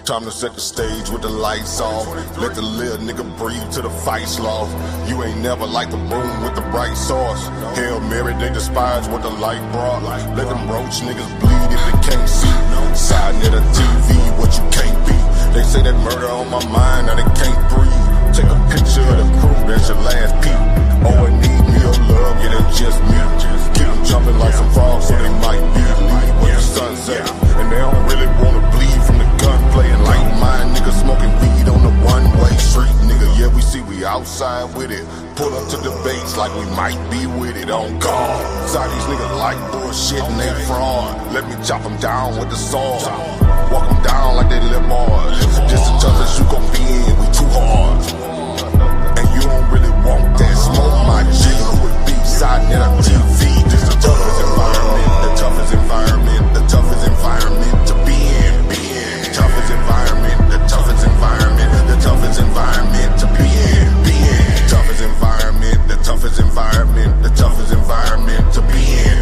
Time to set the stage with the lights off. Let the little nigga breathe till the fight's lost. You ain't never like the room with the bright sauce. Hail Mary, they despise what the light brought. Let them roach niggas bleed if they can't see. Side near the TV, what you can't be. They say that murder on my mind, now they can't breathe. Take a picture of the crew, that's your last peep. Oh, I need me your love, yeah, that's just me. Keep them jumping like some frogs, so they might be leave with the sunset. And they don't really wanna bleed from the gunplay. And like mine, niggas smoking weed on the one-way street, nigga. Yeah, we see we outside with it. Pull up to debates like we might be with it on guard. Side these niggas like bullshit and they fraud. Let me chop them down with the sword. Walk them down like they live bars. This the toughest you gon' be in, we too hard. And you don't really want that smoke, my G. Who would be side net on TV? This the toughest environment, the toughest environment, the toughest environment to be in, toughest environment, the toughest environment, the toughest environment to be in, toughest environment, the toughest environment, the toughest environment to be in,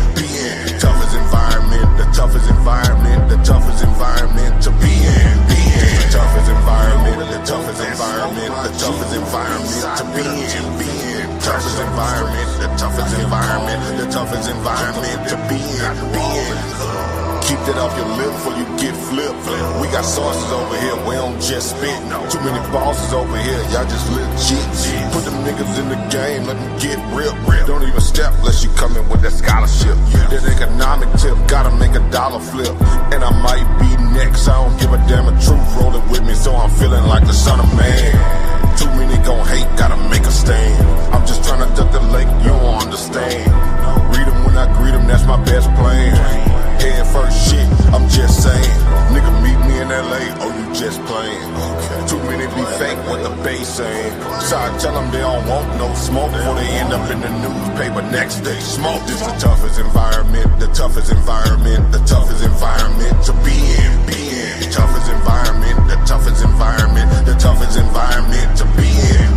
toughest environment, the toughest environment, the toughest environment to be in, the toughest environment, the toughest environment, the toughest environment to be in, toughest environment, the toughest environment, the toughest environment to be in. Keep that off your lip before you get flipped. We got sources over here, we don't just spit. Too many bosses over here, y'all just legit. Put them niggas in the game, let them get real. Don't even step unless you come in with that scholarship. That economic tip, gotta make a dollar flip. And I might be next, I don't give a damn, a truth rolling with me, so I'm feeling like the son of man. Too many gon' hate, gotta make a stand. I'm just trying to duck the lake, you don't understand. Read them when I greet them, that's my best plan. Head first shit, I'm just saying. Nigga meet me in LA, oh you just playing. Too many be fake, what the base saying. So I tell them they don't want no smoke before they end up in the newspaper next day. Smoke. This the toughest environment, the toughest environment, the toughest environment to be in. Toughest environment, the toughest environment, the toughest environment to be in.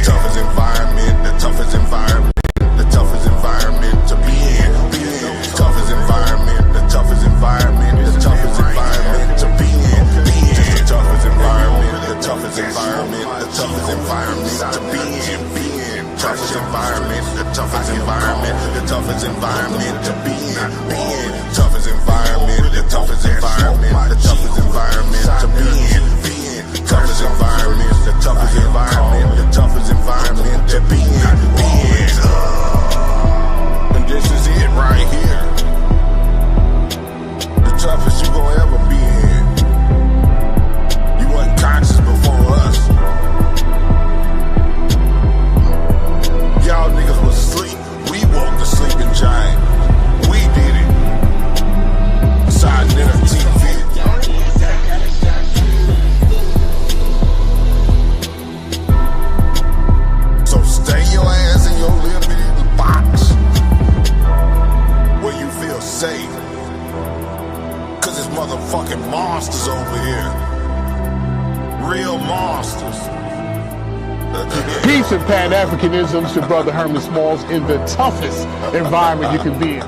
Toughest environment, the toughest environment, the toughest environment to be in. Toughest environment, the toughest environment, the toughest environment to be in. The toughest environment, the toughest environment, the toughest environment to be in. Toughest environment, the toughest environment, the toughest environment to be in. Toughest environment, the toughest environment, the toughest environment to be in. Toughest environment, the toughest environment, the toughest environment to be in. And this is it right here. The toughest you gon' ever be in. You wasn't conscious before us. Y'all niggas was asleep. We woke the sleeping giant. We did it. Side net of TV. So stay your ass in your little bitty box where you feel safe. Cause it's motherfucking monsters over here. Real monsters. Peace and Pan-Africanism, your brother Herman Smalls, in the toughest environment you can be in.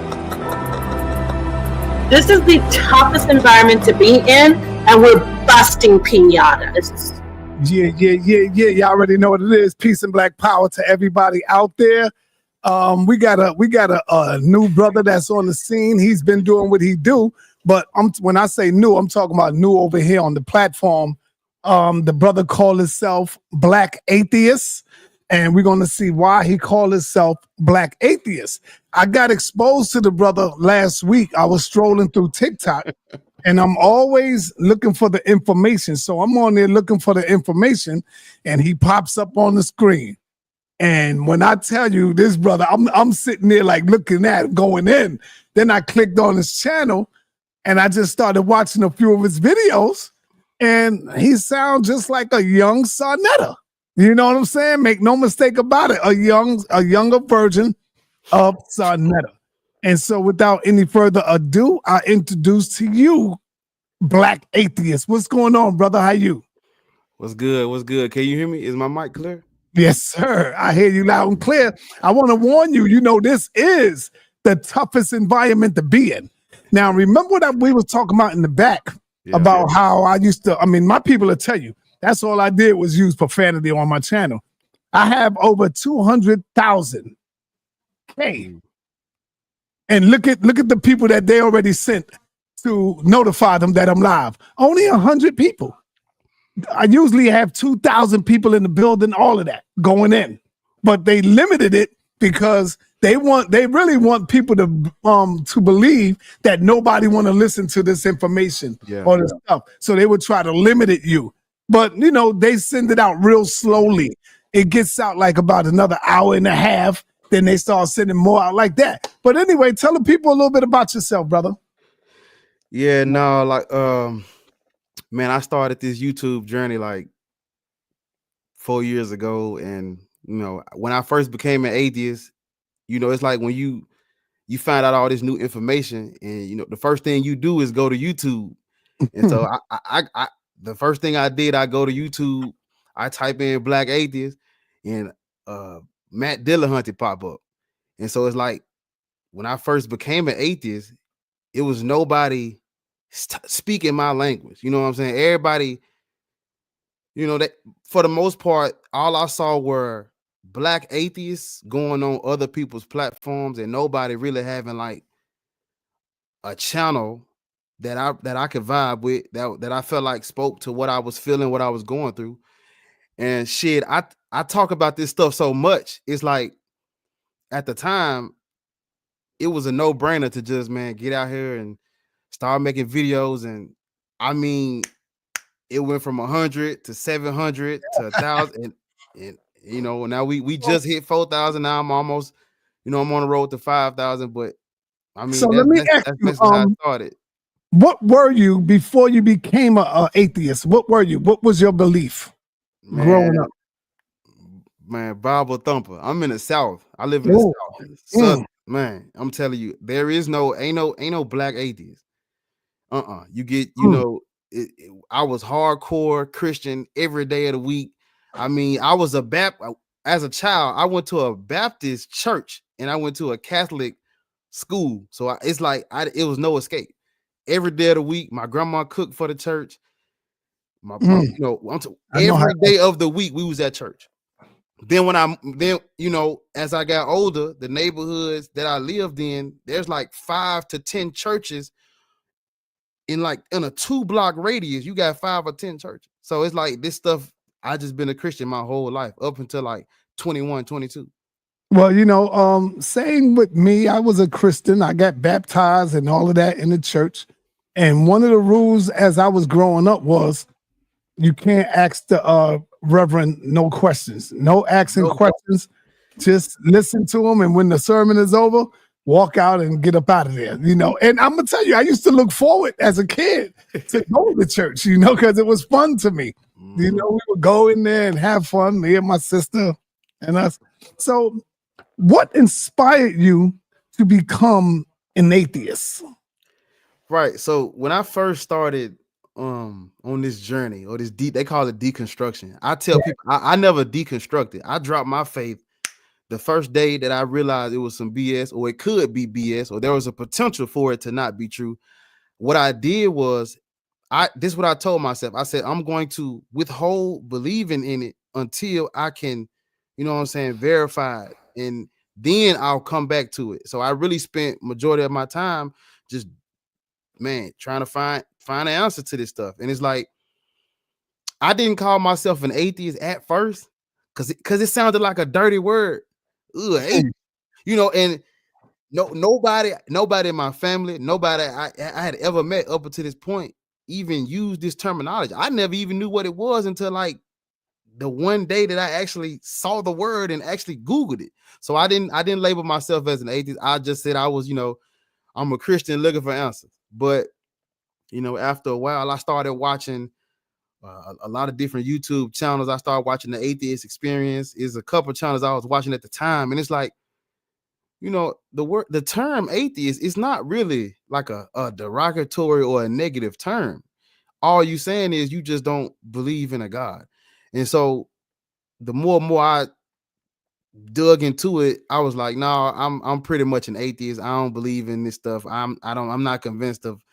This is the toughest environment to be in, and we're busting pinatas. Yeah. Y'all already know what it is. Peace and black power to everybody out there. We got a new brother that's on the scene. He's been doing what he do, but when I say new, I'm talking about new over here on the platform. The brother called himself Black Atheist, and we're gonna see why he called himself Black Atheist. I got exposed to the brother last week. I was strolling through TikTok, and I'm always looking for the information. So I'm on there looking for the information, and he pops up on the screen. And when I tell you this brother, I'm sitting there like looking at, going in. Then I clicked on his channel, and I just started watching a few of his videos. And he sounds just like a young Sarnetta. You know what I'm saying? Make no mistake about it. A younger version of Sarnetta. And so without any further ado, I introduce to you Black Atheist. What's going on, brother? How you? What's good? What's good? Can you hear me? Is my mic clear? Yes, sir. I hear you loud and clear. I want to warn you, this is the toughest environment to be in. Now, remember what we was talking about in the back. about how I used to. I mean, my people will tell you that's all I did was use profanity on my channel. I have over 200,000 K, and look at the people that they already sent to notify them that I'm live. Only 100 people. I usually have 2,000 people in the building, all of that going in, but they limited it because they really want people to believe that nobody want to listen to this information or this stuff. So they would try to limit you, but you know, they send it out real slowly. It gets out like about another hour and a half. Then they start sending more out like that. But anyway, tell the people a little bit about yourself, brother. Yeah, no, like man, I started this YouTube journey like 4 years ago, and you know, when I first became an atheist, you know, it's like when you find out all this new information, and you know, the first thing you do is go to YouTube. And so I the first thing I did, I go to YouTube, I type in Black Atheist, and Matt Dillahunty pop up. And so it's like when I first became an atheist, it was nobody speaking my language. You know what I'm saying? Everybody, you know, that for the most part, all I saw were Black atheists going on other people's platforms, and nobody really having like a channel that I could vibe with, that I felt like spoke to what I was feeling, what I was going through. And shit, I talk about this stuff so much. It's like at the time, it was a no-brainer to just, man, get out here and start making videos. And I mean, it went from 100 to 700 to 1,000, and you know, now we just hit 4,000. Now I'm almost, you know, I'm on the road to 5,000. But I mean, So let me ask that's you, basically how I started. what were you before you became a atheist? What were you? What was your belief growing up? Man, Bible thumper. I'm in the South. I live in the South. Southern, man, I'm telling you, there is ain't no Black atheist. You get, you know, I was hardcore Christian every day of the week. I mean, I was as a child, I went to a Baptist church and I went to a Catholic school. So it's like it was no escape. Every day of the week, my grandma cooked for the church. You know, every day of the week we was at church. Then you know, as I got older, the neighborhoods that I lived in, there's like 5 to 10 churches in a 2-block radius. You got 5 or 10 churches. So it's like this stuff, I just been a Christian my whole life up until like 21, 22. Well, you know, same with me. I was a Christian. I got baptized and all of that in the church. And one of the rules as I was growing up was you can't ask the reverend no questions. No asking questions. Just listen to him. And when the sermon is over, walk out and get up out of there, you know. And I'm gonna tell you, I used to look forward as a kid to go to church, you know, because it was fun to me. You know, we would go in there and have fun, me and my sister and us. So what inspired you to become an atheist? Right. So when I first started on this journey, or they call it deconstruction, I tell people I never deconstructed. I dropped my faith the first day that I realized it was some BS, or it could be BS, or there was a potential for it to not be true. What I did was this is what I told myself. I said, I'm going to withhold believing in it until I can, you know what I'm saying, verify it, and then I'll come back to it. So I really spent majority of my time just, man, trying to find an answer to this stuff. And it's like, I didn't call myself an atheist at first because it sounded like a dirty word. Ugh, you know, and nobody in my family, nobody I had ever met up until this point even used this terminology. I never even knew what it was until like the one day that I actually saw the word and actually Googled it. So I didn't label myself as an atheist. I just said I was, you know, I'm a Christian looking for answers. But you know, after a while, I started watching a lot of different YouTube channels. I started watching the Atheist Experience. Is a couple channels I was watching at the time, and it's like, you know, the term atheist is not really like a derogatory or a negative term. All you saying is you just don't believe in a God. And so the more and more I dug into it, I was like, no, I'm pretty much an atheist. I don't believe in this stuff. I'm not convinced of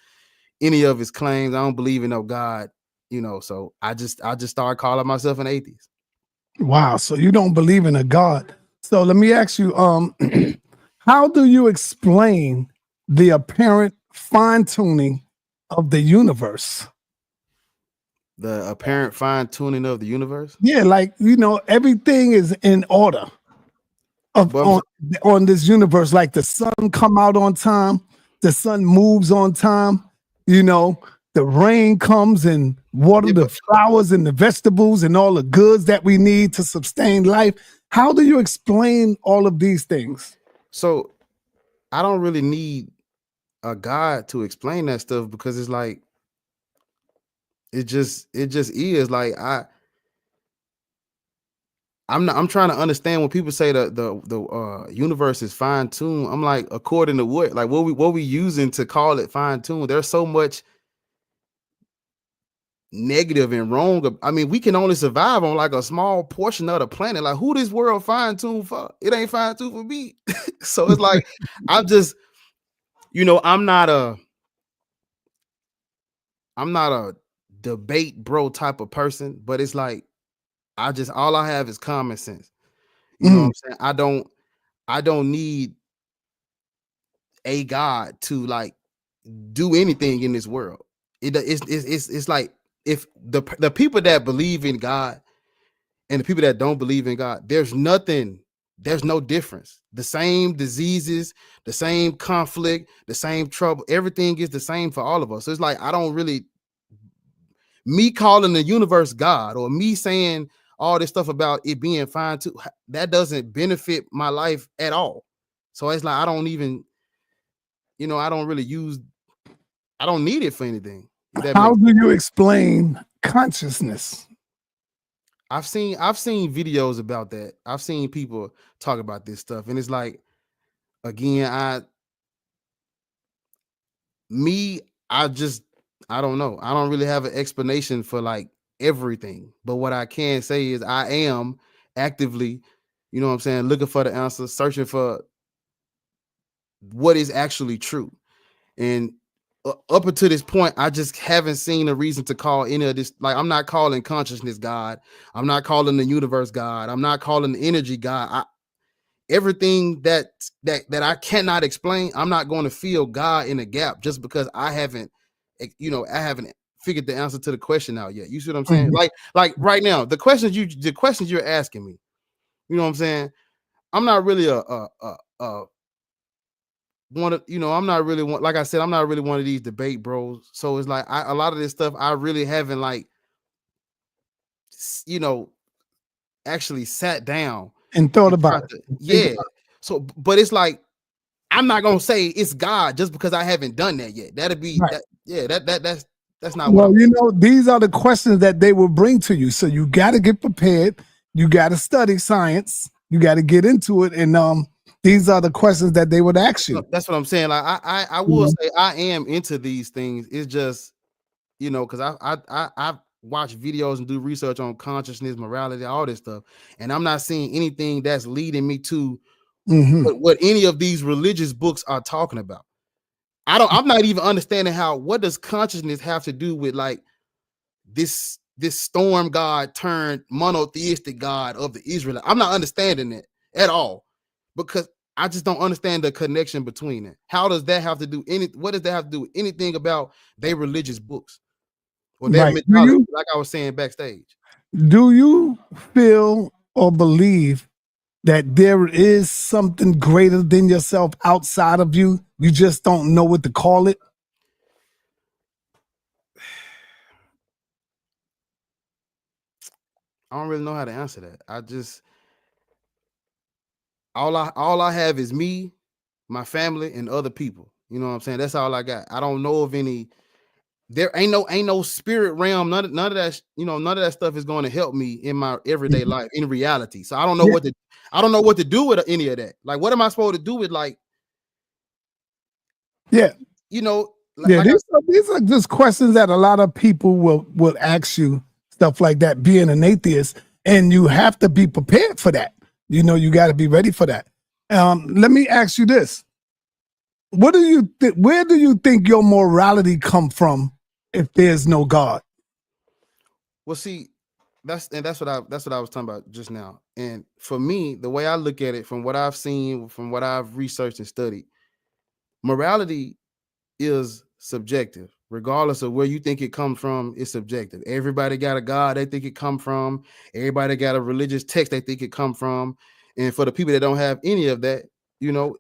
any of his claims. I don't believe in no God, you know. So I just started calling myself an atheist. Wow. So you don't believe in a God. So let me ask you, how do you explain the apparent fine tuning of the universe? The apparent fine tuning of the universe. Yeah, like everything is in order on this universe. Like the sun come out on time, the sun moves on time. The rain comes and water the flowers and the vegetables and all the goods that we need to sustain life. How do you explain all of these things? So I don't really need a God to explain that stuff, because it's like it just is. Like I'm trying to understand when people say the universe is fine tuned. I'm like, according to what? Like what we using to call it fine tuned? There's so much negative and wrong. I mean, we can only survive on like a small portion of the planet. Like, who this world fine tuned for? It ain't fine tuned for me. So it's like I'm just, I'm not a debate bro type of person, but it's like all I have is common sense. You know what I'm saying? I don't need a God to like do anything in this world. It's like, if the people that believe in God and the people that don't believe in God, there's no difference. The same diseases, the same conflict, the same trouble, everything is the same for all of us. So it's like, me calling the universe God, or me saying all this stuff about it being fine too, that doesn't benefit my life at all. So it's like, I don't even, I don't need it for anything. How do you explain consciousness? I've seen videos about that. I've seen people talk about this stuff, and it's like, again, I don't know. I don't really have an explanation for like everything, but what I can say is I am actively, looking for the answer, searching for what is actually true. And up until this point, I just haven't seen a reason to call any of this. Like, I'm not calling consciousness God. I'm not calling the universe God. I'm not calling the energy God. Everything that I cannot explain, I'm not going to feel God in a gap just because I haven't figured the answer to the question out yet. You see what I'm saying? Like right now, the questions you're asking me, you know what I'm saying? I'm not really I'm not really one, like I said, I'm not really one of these debate bros. So it's like, a lot of this stuff I really haven't actually sat down and thought about it. So, but it's like, I'm not gonna say it's God just because I haven't done that yet. That'd be right. That's not well, these are the questions that they will bring to you. So you got to get prepared. You got to study science. You got to get into it. And these are the questions that they would ask you. That's what I'm saying. Like I will say I am into these things. It's just, because I watch videos and do research on consciousness, morality, all this stuff, and I'm not seeing anything that's leading me to what any of these religious books are talking about. I'm not even understanding what does consciousness have to do with like this storm god turned monotheistic God of the Israelites. I'm not understanding it at all, because I just don't understand the connection between it. How does that have to do what does that have to do with anything about their religious books or their mythology, like I was saying backstage? Do you feel or believe that there is something greater than yourself outside of you? You just don't know what to call it? I don't really know how to answer that. I just, all I have is me, my family, and other people. You know what I'm saying? That's all I got. I don't know of any. There ain't no spirit realm. None of that. None of that stuff is going to help me in my everyday life, in reality. So I don't know what to do with any of that. Like, what am I supposed to do with like? Yeah. These are just questions that a lot of people will ask you, stuff like that, being an atheist, and you have to be prepared for that. You got to be ready for that. Let me ask you this. What do you think? Where do you think your morality come from if there's no God? Well, see, that's what I was talking about just now. And for me, the way I look at it, from what I've seen, from what I've researched and studied, morality is subjective. Regardless of where you think it comes from, it's subjective. Everybody got a God they think it come from. Everybody got a religious text they think it come from. And for the people that don't have any of that, you know,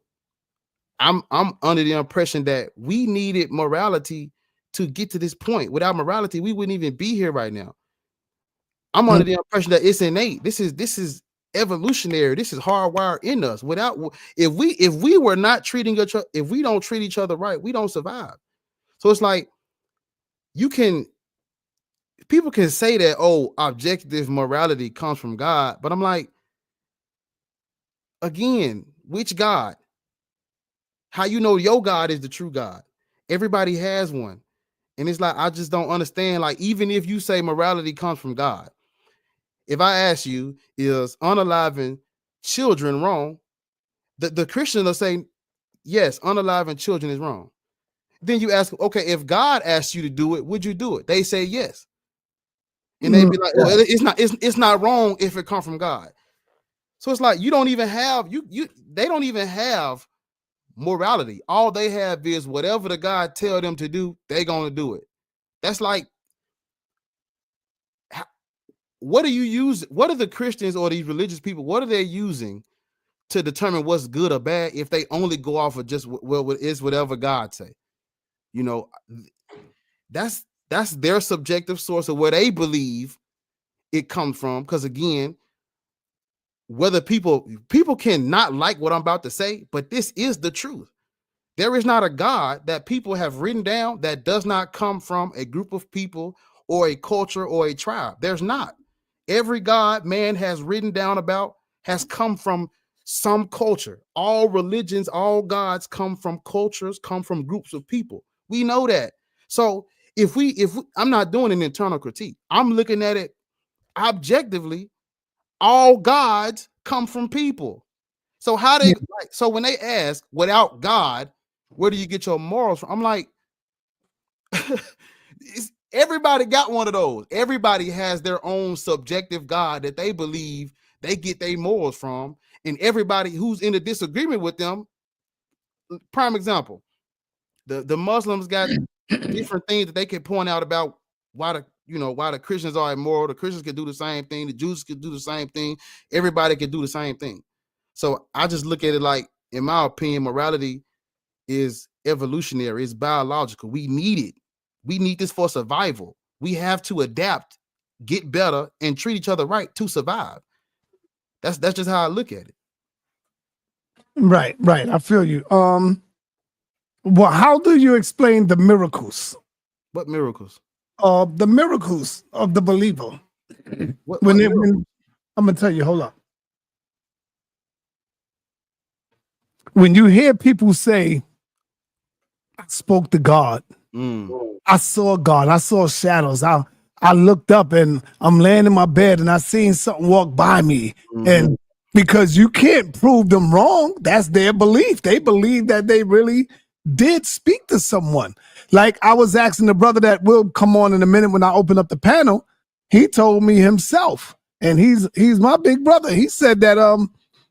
I'm under the impression that we needed morality to get to this point. Without morality, we wouldn't even be here right now. I'm under the impression that it's innate. This is evolutionary. This is hardwired in us. Without, if we were not treating each other, if we don't treat each other right, we don't survive. So it's like people can say that, oh, objective morality comes from God, but I'm like, again, which God? How you know your God is the true God? Everybody has one. And it's like, I just don't understand. Like, even if you say morality comes from God, if I ask you, is unaliving children wrong? The Christian will say, yes, unaliving children is wrong. Then you ask, okay, if God asked you to do it, would you do it? They say yes. And they'd be like, well, it's not wrong if it comes from God. So it's like, you don't even have, they don't even have morality. All they have is whatever the God tell them to do, they're going to do it. That's like, what do you use? What are the Christians or these religious people, what are they using to determine what's good or bad if they only go off of just, well, it's whatever God say? You know, that's their subjective source of where they believe it comes from. Because again, whether people can not like what I'm about to say, but this is the truth. There is not a God that people have written down that does not come from a group of people or a culture or a tribe. There's not. Every God man has written down about has come from some culture. All religions, all gods come from cultures, come from groups of people. We know that. So if I'm not doing an internal critique, I'm looking at it objectively. All gods come from people. So how they so when they ask, without God, where do you get your morals from? I'm like, everybody got one of those. Everybody has their own subjective God that they believe they get their morals from. And everybody who's in a disagreement with them, prime example, the Muslims got different things that they can point out about why the Christians are immoral. The Christians can do the same thing. The Jews can do the same thing. Everybody can do the same thing. So I just look at it like, in my opinion, morality is evolutionary. It's biological. We need it. We need this for survival. We have to adapt, get better, and treat each other right to survive. That's just how I look at it. Right. I feel you. Well, how do you explain the miracles? What miracles? The miracles of the believer. When I'm gonna tell you, hold up. When you hear people say, I spoke to God, I saw God, I saw shadows, I looked up and I'm laying in my bed and I seen something walk by me. And because you can't prove them wrong, that's their belief. They believe that they really did speak to someone. Like I was asking the brother that will come on in a minute when I open up the panel, he told me himself, and he's my big brother. He said that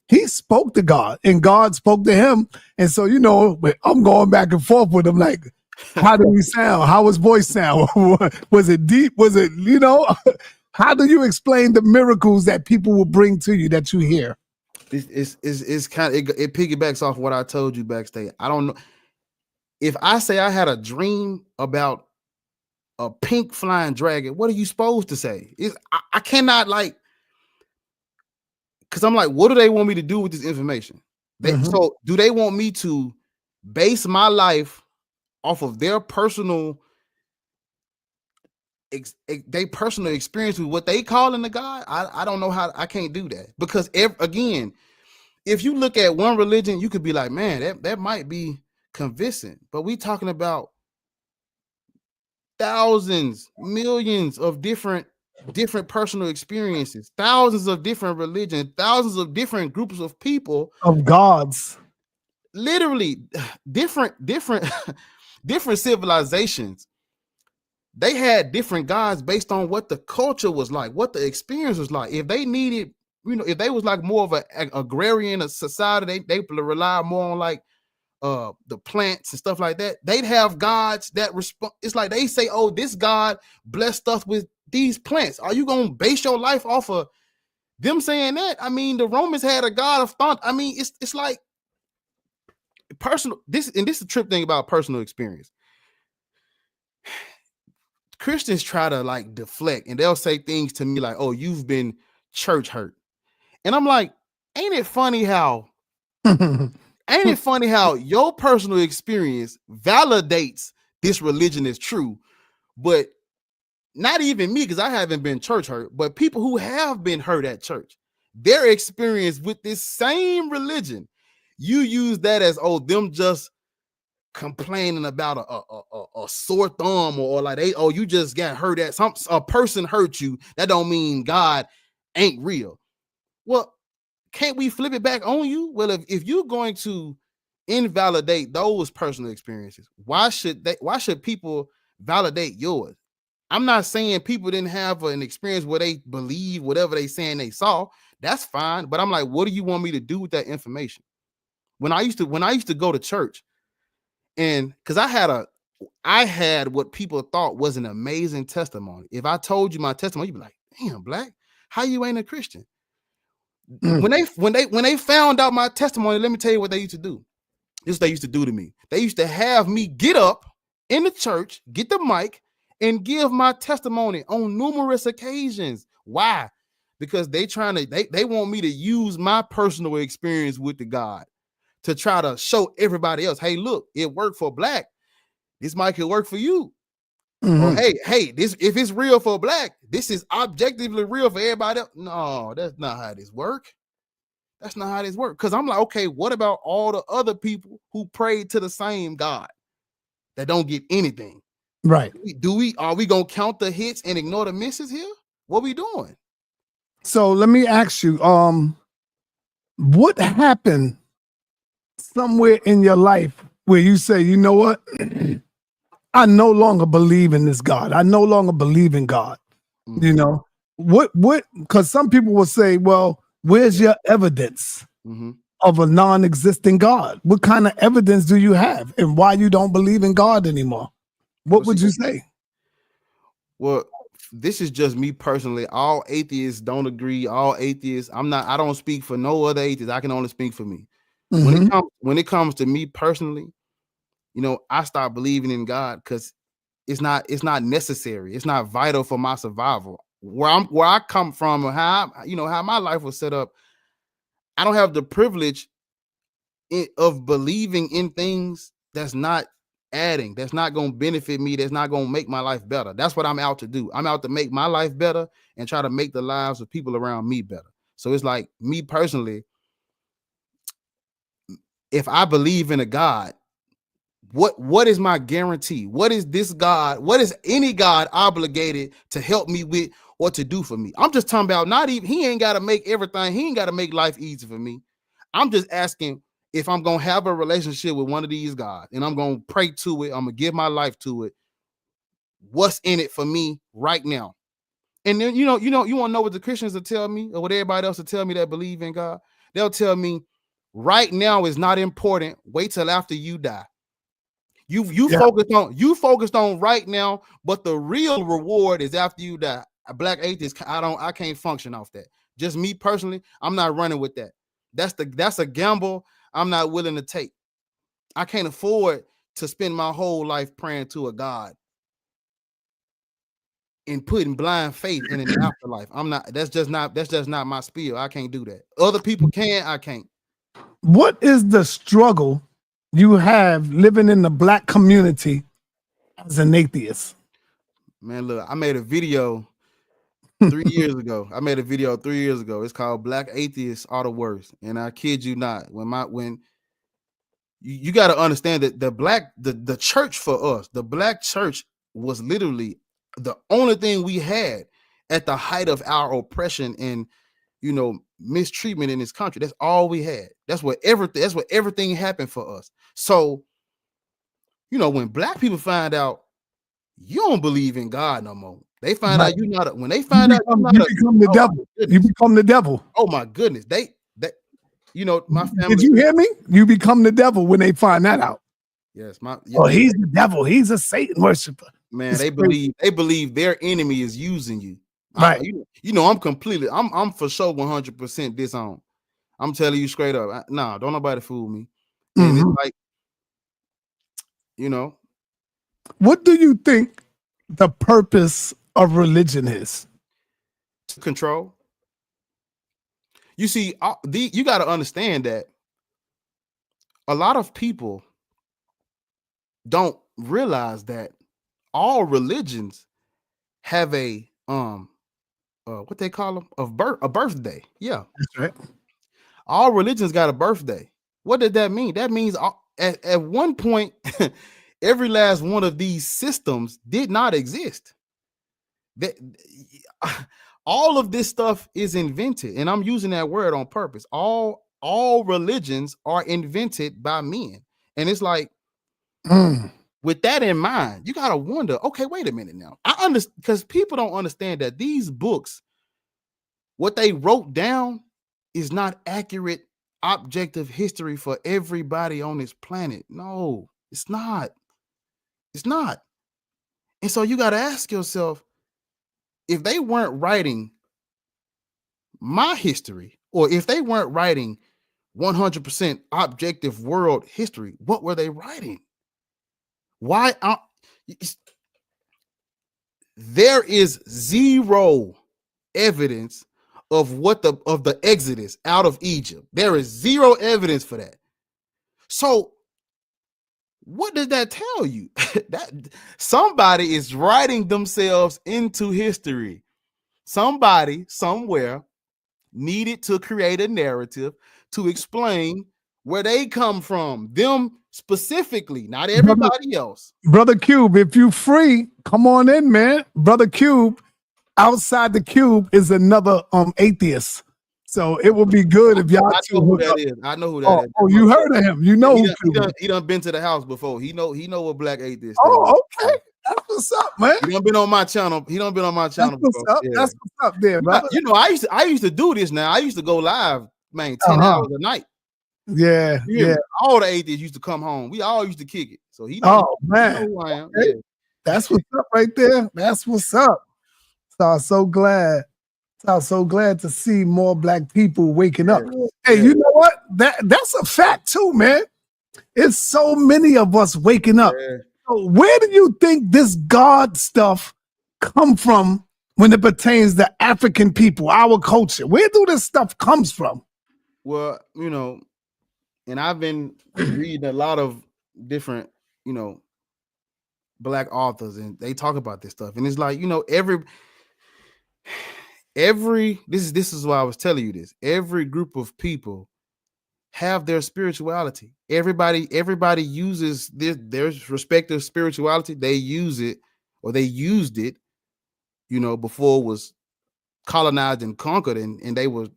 he spoke to God and God spoke to him. And so, you know, I'm going back and forth with him like, how did he sound? How was voice sound? Was it deep? Was it, you know? How do you explain the miracles that people will bring to you that you hear? It's kind of, it piggybacks off what I told you backstage. I don't know. If I say I had a dream about a pink flying dragon, what are you supposed to say? I cannot, like, because I'm like, what do they want me to do with this information? So do they want me to base my life off of their personal experience with what they call in the God? I don't know how. I can't do that, because again, if you look at one religion, you could be like, man, that might be convincing, but we talking about thousands, millions of different personal experiences, thousands of different religions, thousands of different groups of people, of gods. literally different different civilizations. They had different gods based on what the culture was like, what the experience was like. If they needed, if they was like more of an agrarian society, they rely more on like the plants and stuff like that. They'd have gods that respond. It's like they say, oh, this God blessed us with these plants. Are you gonna base your life off of them saying that? I mean, the Romans had a god of thunder. I mean, it's like personal. This is the trip thing about personal experience. Christians try to like deflect, and they'll say things to me like, oh, you've been church hurt. And I'm like, ain't it funny how your personal experience validates this religion is true, but not even me, because I haven't been church hurt, but people who have been hurt at church, their experience with this same religion, you use that as, oh, them just complaining about a sore thumb, or like you just got hurt at a person hurt you. That don't mean God ain't real. Well, can't we flip it back on you? Well, if you're going to invalidate those personal experiences, why should people validate yours? I'm not saying people didn't have an experience where they believe whatever they saying they saw. That's fine, but I'm like, what do you want me to do with that information? When I used to go to church, and because I had what people thought was an amazing testimony. If I told you my testimony, you'd be like, damn, Black, how you ain't a Christian? When they found out my testimony, let me tell you what they used to do. This is what they used to do to me. They used to have me get up in the church, get the mic, and give my testimony on numerous occasions. Why? Because they want me to use my personal experience with the God to try to show everybody else, hey, look, it worked for Black. This might could work for you. Or hey, this, if it's real for Black, this is objectively real for everybody else. No, that's not how this work. That's not how this work. Because I'm like, okay, what about all the other people who prayed to the same God that don't get anything? Right. Are we gonna count the hits and ignore the misses here? What we doing? So let me ask you, what happened somewhere in your life where you say, you know what? I no longer believe in this God. I no longer believe in God. Mm-hmm. You know, what, because some people will say, well, where's your evidence of a non-existent God? What kind of evidence do you have, and why you don't believe in God anymore? What would you say? Well, this is just me personally. All atheists don't agree. All atheists, I don't speak for no other atheists. I can only speak for me. When it comes to me personally, you know, I stopped believing in God because it's not necessary. It's not vital for my survival. Where I come from, and how my life was set up, I don't have the privilege of believing in things that's not adding, that's not going to benefit me, that's not going to make my life better. That's what I'm out to do. I'm out to make my life better and try to make the lives of people around me better. So it's like, me personally, if I believe in a God, what is my guarantee? What is this God? What is any God obligated to help me with or to do for me? I'm just talking about, not even, he ain't got to make everything. He ain't got to make life easy for me. I'm just asking, if I'm going to have a relationship with one of these gods and I'm going to pray to it, I'm going to give my life to it, what's in it for me right now? And then, you want to know what the Christians will tell me, or what everybody else will tell me that believe in God? They'll tell me, right now is not important. Wait till after you die. You focused on right now, but the real reward is after you die. A Black atheist, I can't function off that. Just me personally, I'm not running with that. That's a gamble I'm not willing to take. I can't afford to spend my whole life praying to a God and putting blind faith in an afterlife. That's just not my spiel. I can't do that. Other people can, I can't. What is the struggle you have living in the Black community as an atheist? Man, look, I made a video 3 years ago. It's called Black Atheists Are the Worst. And I kid you not, when you got to understand that the church for us, the Black church was literally the only thing we had at the height of our oppression and, mistreatment in this country. That's all we had. That's what everything happened for us. So, you know, when black people find out you don't believe in God no more, they find out you're not. When they find out you become the devil. You become the devil. Oh my goodness, they you know, my family. Did you hear me? You become the devil when they find that out. Yes, he's the devil. He's a Satan worshiper. Man, they believe their enemy is using you. Right. You know, I'm for sure 100% disowned. I'm telling you straight up. Nah, don't nobody fool me. And it's like, you know. What do you think the purpose of religion is? Control. You see, you got to understand that a lot of people don't realize that all religions have a what they call them, a birthday. Yeah, that's right. All religions got a birthday. What did that mean? That means at one point, every last one of these systems did not exist. All of this stuff is invented, and I'm using that word on purpose. All religions are invented by men, and it's like, with that in mind, you gotta wonder. Okay, wait a minute now. I understand, because people don't understand that these books, what they wrote down, is not accurate, objective history for everybody on this planet. No, it's not. It's not. And so you got to ask yourself, if they weren't writing my history, or if they weren't writing 100% objective world history, what were they writing? Why? There is zero evidence of the Exodus out of Egypt. There is zero evidence for that. So what does that tell you? That somebody is writing themselves into history. Somebody somewhere needed to create a narrative to explain where they come from, them specifically, not everybody else. Brother Cube, if you free, come on in, man. Brother Cube, outside the cube is another atheist. So it would be good if y'all. I know who that is. I know who that is. Oh, you heard of him? You know he done been to the house before. He know what black atheist is. Oh, okay. That's what's up, man. He done been on my channel. That's what's up. Yeah. That's what's up there, brother. You know, I used to do this now. I used to go live, man, 10 hours a night. Yeah. All the atheists used to come home. We all used to kick it. So he man. Who I am. Okay. Yeah. That's what's up right there. That's what's up. So I'm so glad. To see more black people waking up. Hey, you know what? That's a fact too, man. It's so many of us waking up. Yeah. So where do you think this God stuff come from when it pertains to African people, our culture? Where do this stuff comes from? Well, you know, and I've been reading a lot of different, you know, black authors, and they talk about this stuff. And it's like, you know, this is why I was telling you this. Every group of people have their spirituality. Everybody uses their respective spirituality. They use it, or they used it, you know, before it was colonized and conquered, and they were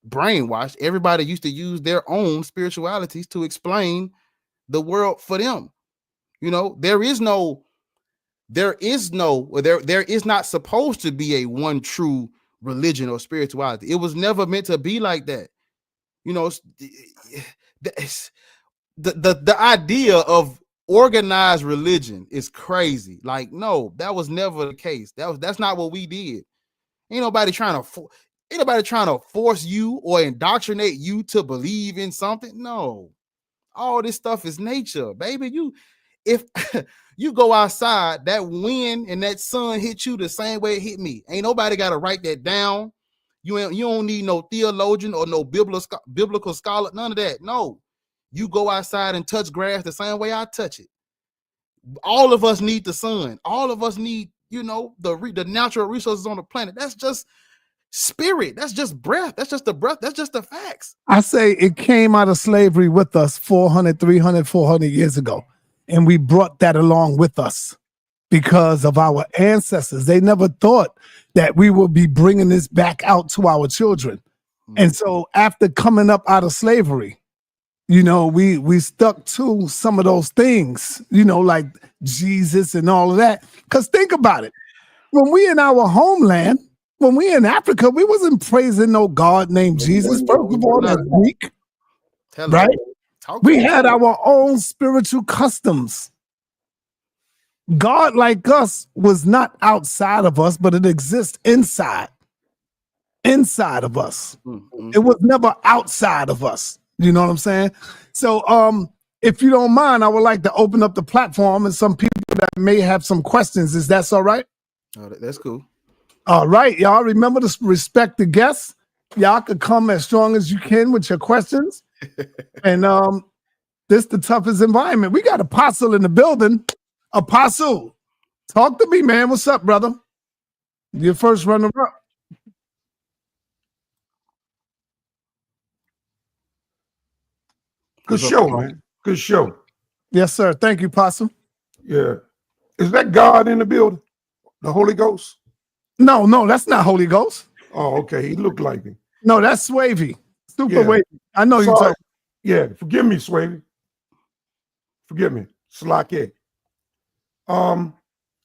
brainwashed. Everybody used to use their own spiritualities to explain the world for them. You know, there is not supposed to be a one true religion or spirituality. It was never meant to be like that. You know, the idea of organized religion is crazy. Like, no, that was never the case. That's not what we did. Ain't nobody trying to force you or indoctrinate you to believe in something. No, all this stuff is nature, baby. If you go outside, that wind and that sun hit you the same way it hit me. Ain't nobody got to write that down. You don't need no theologian or no biblical scholar, none of that. No, you go outside and touch grass the same way I touch it. All of us need the sun. All of us need, you know, the natural resources on the planet. That's just spirit. That's just breath. That's just the breath. That's just the facts. I say it came out of slavery with us 400, 300, 400 years ago. And we brought that along with us because of our ancestors. They never thought that we would be bringing this back out to our children. And so after coming up out of slavery, you know, we stuck to some of those things, you know, like Jesus and all of that. Because think about it. When we in our homeland, when we in Africa, we wasn't praising no God named Jesus. First of all, that's weak, right? We had our own spiritual customs. God like us was not outside of us, but it exists inside of us. It was never outside of us. You know what I'm saying? So if you don't mind, I would like to open up the platform and some people that may have some questions. Is that all right? Oh, that's cool. All right, y'all remember to respect the guests. Y'all could come as strong as you can with your questions. And this the toughest environment. We got Apostle in the building. Apostle, talk to me, man. What's up, brother? Your first runner-up. Good show, man. Good show. Yes, sir. Thank you, Apostle. Yeah. Is that God in the building? The Holy Ghost? No, that's not Holy Ghost. Oh, okay. He looked like him. No, that's Swavy. Super Yeah. Wavy. I know you talking. Yeah, forgive me, Swavy. Forgive me. Slake.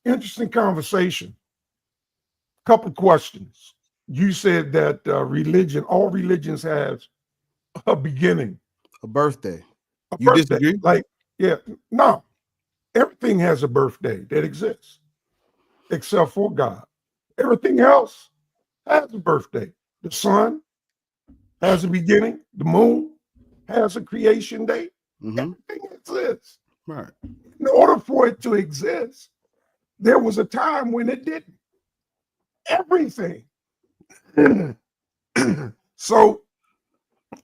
Interesting conversation. Couple questions. You said that all religions have a beginning. A birthday. You disagree? Like, yeah, no. Everything has a birthday that exists, except for God. Everything else has a birthday. The sun has a beginning. The moon has a creation date. Everything exists. Right. In order for it to exist, there was a time when it didn't. Everything. So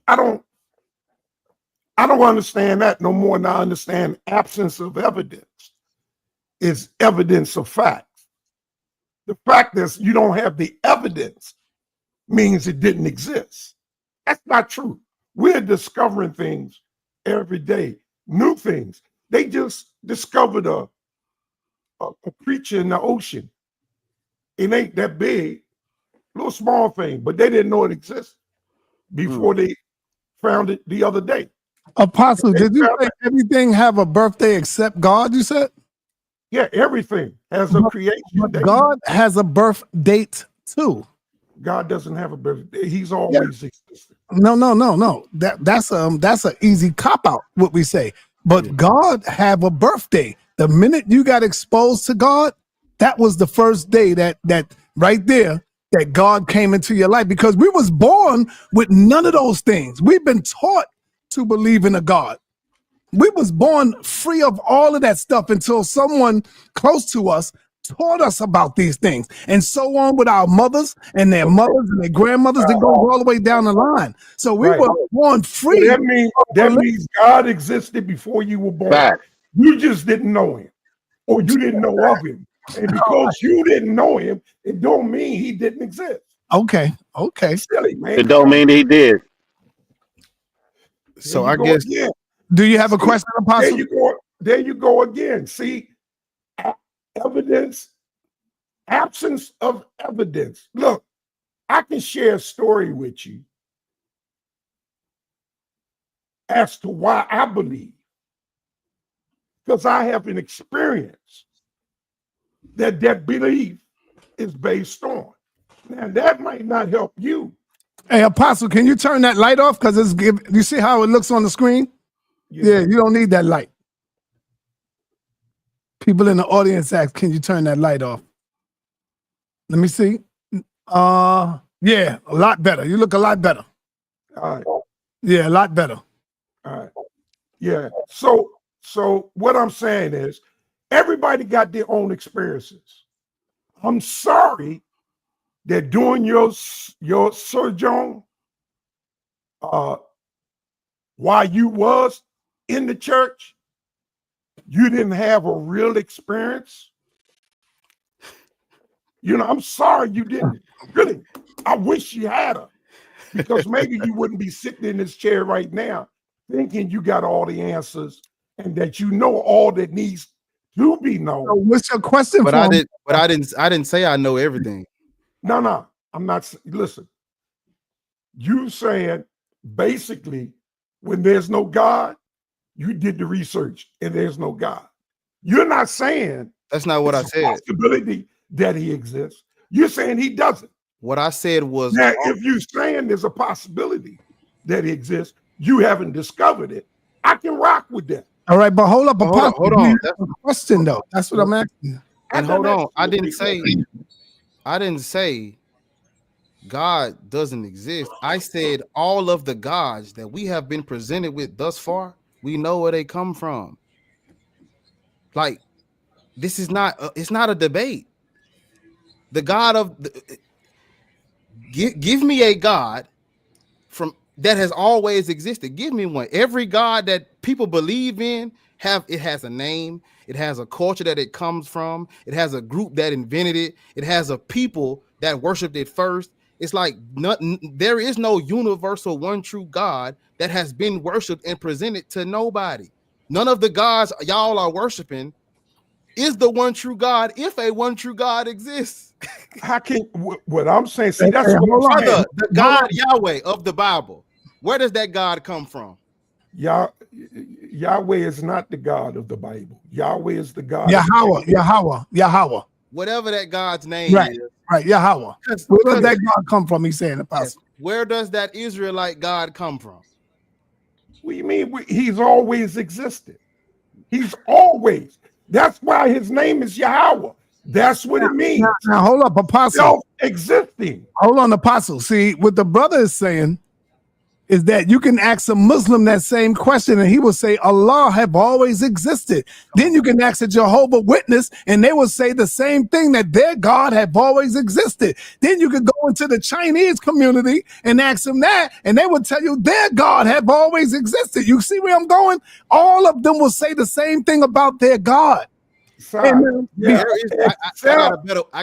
I don't understand that no more than I understand absence of evidence is evidence of fact. The fact that you don't have the evidence means it didn't exist. That's not true. We're discovering things every day, new things. They just discovered a creature in the ocean. It ain't that big, little small thing, but they didn't know it existed before they found it the other day. Apostle, did you say everything have a birthday except God, you said? Yeah, everything has a creation date. God has a birth date too. God doesn't have a birthday. He's always existed. No. That's an easy cop out, what we say. But God have a birthday. The minute you got exposed to God, that was the first day that right there that God came into your life, because we was born with none of those things. We've been taught to believe in a God. We was born free of all of that stuff until someone close to us taught us about these things, and so on with our mothers and their mothers and their grandmothers. They go all the way down the line. So we were born free. So that means God existed before you were born. Fact. You just didn't know him, or you didn't know of him. And because you didn't know him, it don't mean he didn't exist. Okay. Silly, man. It don't mean he did. So I guess. Again. Do you have a question, Apostle? There you go again. See, evidence, absence of evidence. Look, I can share a story with you as to why I believe, because I have an experience that belief is based on. Now, that might not help you. Hey, Apostle, can you turn that light off? Because you see how it looks on the screen? Yeah, you don't need that light. People in the audience ask, can you turn that light off? Let me see. Yeah, a lot better. You look a lot better. All right. Yeah, a lot better. All right. Yeah. So what I'm saying is everybody got their own experiences. I'm sorry that during your sojourn, while you was in the church, you didn't have a real experience. You know, I'm sorry you didn't. Really, I wish you had her, because maybe you wouldn't be sitting in this chair right now thinking you got all the answers and that you know all that needs to be known. So what's your question? But I didn't. I didn't. I didn't. I didn't. I didn't. I didn't. I didn't. I didn't. I didn't. I didn't. I didn't. I didn't. I didn't. I didn't. I didn't say I know everything. No, I'm not. Listen. You saying basically when there's no God, you did the research and there's no God. You're not saying That's not what I it's a said. possibility that he exists. You're saying he doesn't. What I said was, Now, if you're saying there's a possibility that he exists, you haven't discovered it. I can rock with that. All right, but hold up, hold on, hold on. That's a question though. That's what I'm asking. And hold on, I didn't say God doesn't exist. I said all of the gods that we have been presented with thus far, we know where they come from. Like, this is not it's not a debate. The God of give me a God from that has always existed. Give me one. Every God that people believe in has a name, it has a culture that it comes from, it has a group that invented it, it has a people that worshiped it first. It's like there is no universal one true God that has been worshiped and presented to nobody. None of the gods y'all are worshiping is the one true God, if a one true God exists. How can what I'm saying? See, that's what I'm saying. The God Yahweh of the Bible. Where does that God come from? Yahweh is not the God of the Bible. Yahweh is the God. Yahweh. Whatever that God's name Right. is. Right, Yahweh. Where does that God come from? He's saying apostle. Where does that Israelite God come from? What do you mean? He's always existed. He's always. That's why his name is Yahweh. That's what it means. Now hold up, apostle. Self-existing. Hold on, apostle. See, what the brother is saying is that you can ask a Muslim that same question and he will say Allah have always existed. Then you can ask a Jehovah Witness and they will say the same thing, that their God have always existed. Then you could go into the Chinese community and ask them that and they will tell you their God have always existed. You see where I'm going? All of them will say the same thing about their God. I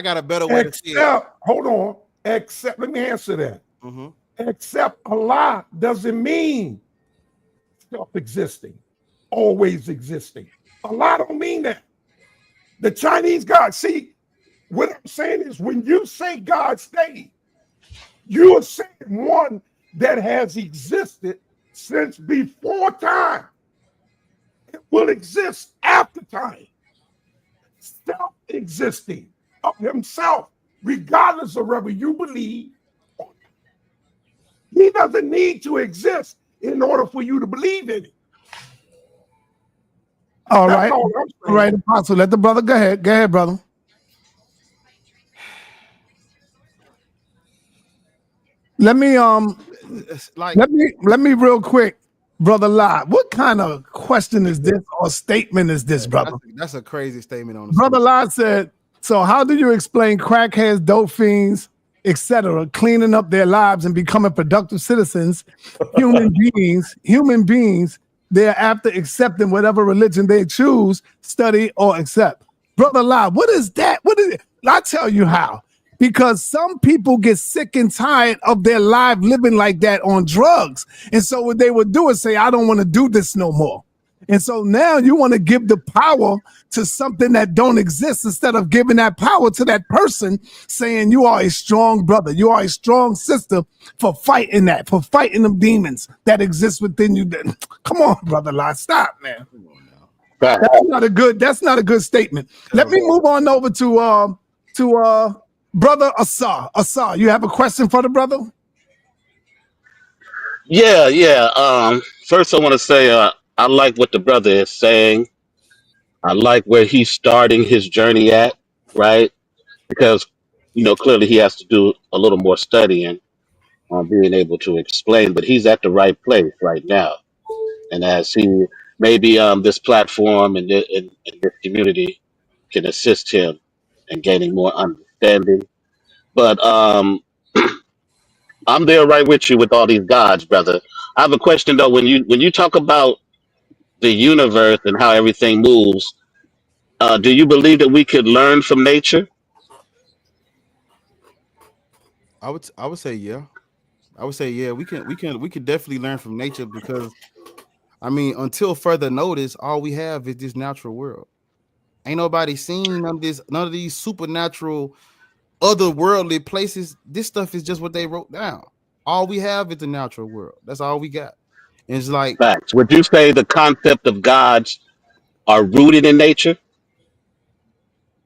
got a better way to see it. Hold on. Let me answer that. Except Allah doesn't mean self-existing, always existing. Allah don't mean that. The Chinese God, see, what I'm saying is when you say God's name, you are saying one that has existed since before time. It will exist after time. Self-existing of himself, regardless of whether you believe. He doesn't need to exist in order for you to believe in it. All right. All right, apostle. Let the brother go ahead. Go ahead, brother. Let me let me real quick, brother Lott. What kind of question is this or statement is this, brother? That's a crazy statement on the brother Lott said, so how do you explain crackheads, dope fiends, etc., cleaning up their lives and becoming productive citizens, human beings, thereafter accepting whatever religion they choose, study, or accept? Brother Lott, what is that? What is it? I'll tell you how. Because some people get sick and tired of their life living like that on drugs. And so what they would do is say, I don't want to do this no more. And so now you want to give the power to something that don't exist instead of giving that power to that person, saying you are a strong brother, you are a strong sister for fighting that, for fighting them demons that exist within you. Come on, brother Lott, stop, man. That's not a good statement. Let me move on over to brother Asar. Asar, you have a question for the brother? Yeah. First, I want to say I like what the brother is saying. I like where he's starting his journey at, right? Because, clearly he has to do a little more studying on being able to explain, but he's at the right place right now. And as he, maybe this platform and this community can assist him in gaining more understanding. But I'm there right with you with all these gods, brother. I have a question though. When you talk about the universe and how everything moves, do you believe that we could learn from nature? I would say yeah. I would say yeah. We can definitely learn from nature because, I mean, until further notice, all we have is this natural world. Ain't nobody seen none of these supernatural, otherworldly places. This stuff is just what they wrote down. All we have is the natural world. That's all we got. And it's like, Facts. Would you say the concept of gods are rooted in nature?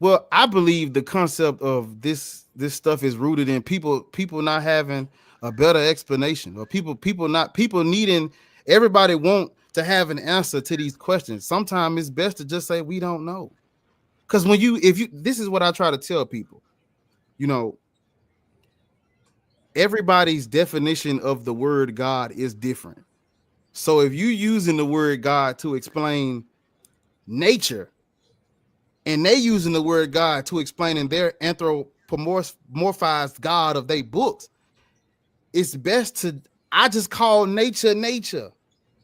well, I believe the concept of this stuff is rooted in people not having a better explanation, or people needing, everybody want to have an answer to these questions. Sometimes it's best to just say we don't know. Because if you this is what I try to tell people, you know, everybody's definition of the word God is different. So if you using the word God to explain nature, and they using the word God to explain in their anthropomorphized God of their books, it's best to, I just call nature nature.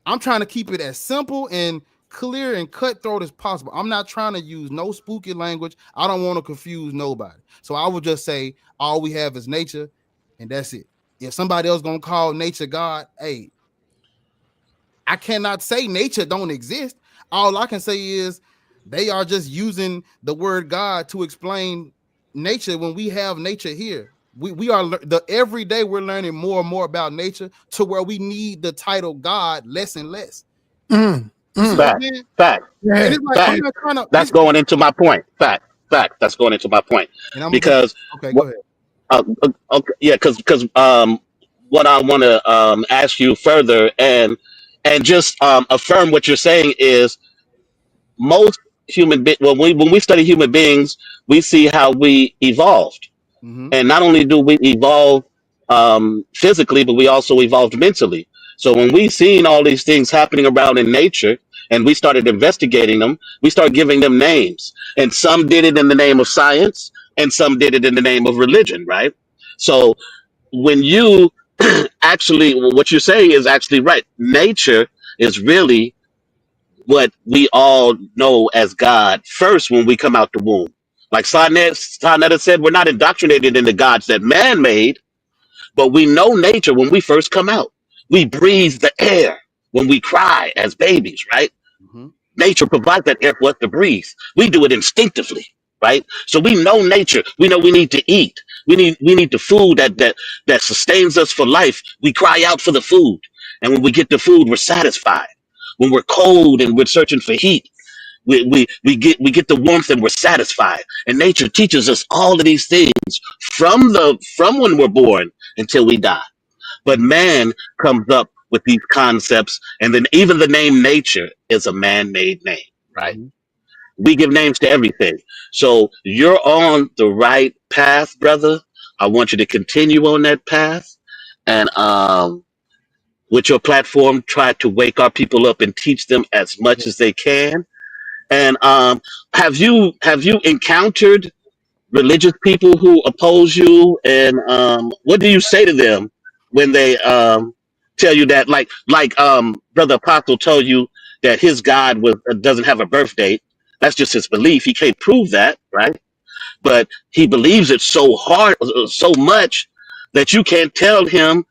I'm trying to keep it as simple and clear and cutthroat as possible. I'm not trying to use no spooky language. I don't want to confuse nobody. So I would just say all we have is nature, and that's it. If somebody else gonna call nature God, hey, I cannot say nature don't exist. All I can say is they are just using the word God to explain nature when we have nature here. We are every day we're learning more and more about nature to where we need the title God less and less. You see what I'm Fact. saying? Fact. And Yeah. it's like I'm Fact. not trying to That's going into my point. Fact. Fact. That's going into my point. and I'm gonna get Because okay, go what? ahead. Okay, yeah. Because what I want to ask you further and just affirm what you're saying is most when we study human beings, we see how we evolved. Mm-hmm. And not only do we evolve physically, but we also evolved mentally. So when we seen all these things happening around in nature and we started investigating them, we started giving them names. And some did it in the name of science and some did it in the name of religion, right? So when you actually, what you're saying is actually right. Nature is really what we all know as God first when we come out the womb. Like Sarnetta said, we're not indoctrinated into gods that man made, but we know nature when we first come out. We breathe the air when we cry as babies, right? Mm-hmm. Nature provides that air for us to breathe. We do it instinctively, right? So we know nature. We know we need to eat. We need the food that sustains us for life. We cry out for the food. And when we get the food, we're satisfied. When we're cold and we're searching for heat, we get the warmth and we're satisfied. And nature teaches us all of these things from when we're born until we die. But man comes up with these concepts, and then even the name nature is a man-made name, right? Mm-hmm. We give names to everything. So you're on the right path, brother. I want you to continue on that path, and with your platform, try to wake our people up and teach them as much as they can. And have you encountered religious people who oppose you, and what do you say to them when they tell you that, like brother Apostle told you that his God doesn't have a birth date? That's just his belief. He can't prove that, right? But he believes it so hard, so much that you can't tell him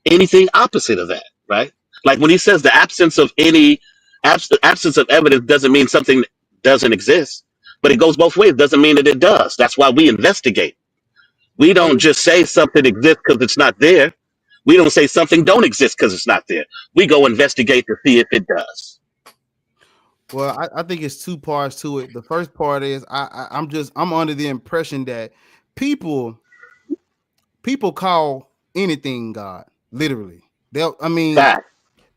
anything opposite of that, right? Like when he says the absence of any absence of evidence doesn't mean something doesn't exist, but it goes both ways. Doesn't mean that it does. That's why we investigate. We don't just say something exists because it's not there. We don't say something don't exist because it's not there. We go investigate to see if it does. Well, I think it's two parts to it. The first part is I'm under the impression that people people call anything God. Literally. I mean, Fact.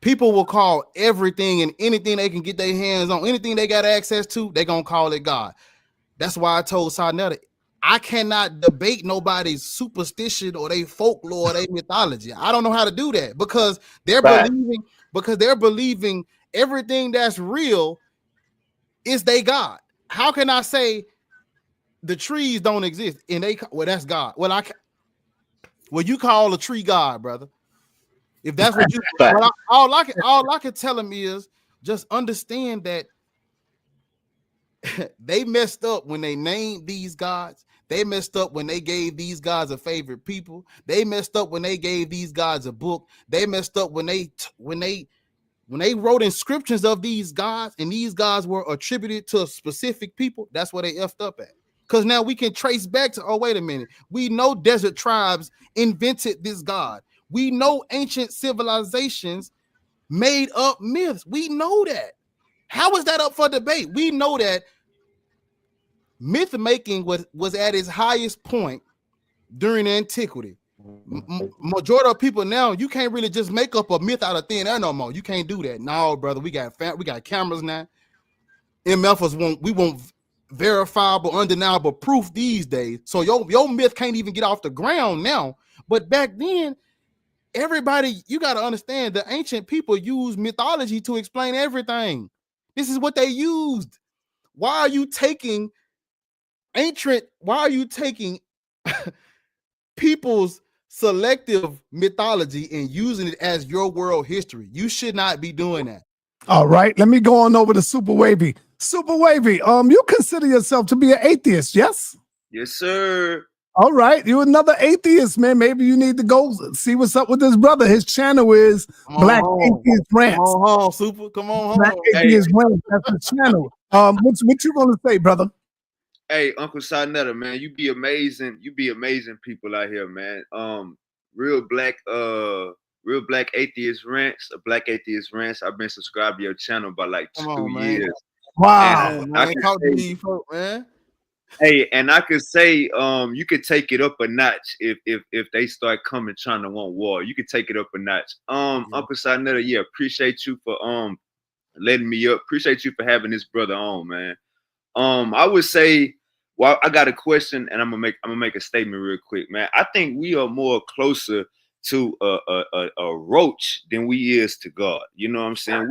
people will call everything and anything they can get their hands on, anything they got access to, they're gonna call it God. That's why I told Sarnetta, I cannot debate nobody's superstition or their folklore or their mythology. I don't know how to do that because Fact. they're believing everything that's real is they God. How can I say the trees don't exist and that's God? Well, you call a tree God, brother. If that's what you, Fact. all I can tell him is just understand that they messed up when they named these gods. They messed up when they gave these gods a favorite people. They messed up when they gave these gods a book. They messed up when they wrote inscriptions of these gods, and these gods were attributed to specific people. That's where they effed up at. Because now we can trace back to, oh, wait a minute. We know desert tribes invented this god. We know ancient civilizations made up myths. We know that. How is that up for debate? We know that myth making was at its highest point during antiquity. Majority of people now, you can't really just make up a myth out of thin air no more. You can't do that. No, brother, we got cameras now. MFers won't verifiable, undeniable proof these days. So your myth can't even get off the ground now. But back then, everybody, you got to understand, the ancient people used mythology to explain everything. This is what they used. Why are you taking people's selective mythology and using it as your world history? You should not be doing that. All right, let me go on over to Super Wavy. Super Wavy, you consider yourself to be an atheist, yes? Yes, sir. All right, you're another atheist, man. Maybe you need to go see what's up with this brother. His channel is Black Atheist Rants. Come on, Super. Come on, Black Atheist Rants. That's the channel. What you gonna say, brother? Hey, Uncle Sinetta, man, you be amazing. You be amazing people out here, man. Real black atheist rants, Black Atheist Rants. I've been subscribed to your channel by like 2 years. Wow, and man. Man. Hey, and I could say, you could take it up a notch if they start coming trying to want war. You could take it up a notch. Uncle Sinetta, yeah, appreciate you for letting me up. Appreciate you for having this brother on, man. I would say, well, I got a question, and I'm gonna make a statement real quick, man. I think we are more closer to a roach than we is to God. You know what I'm saying?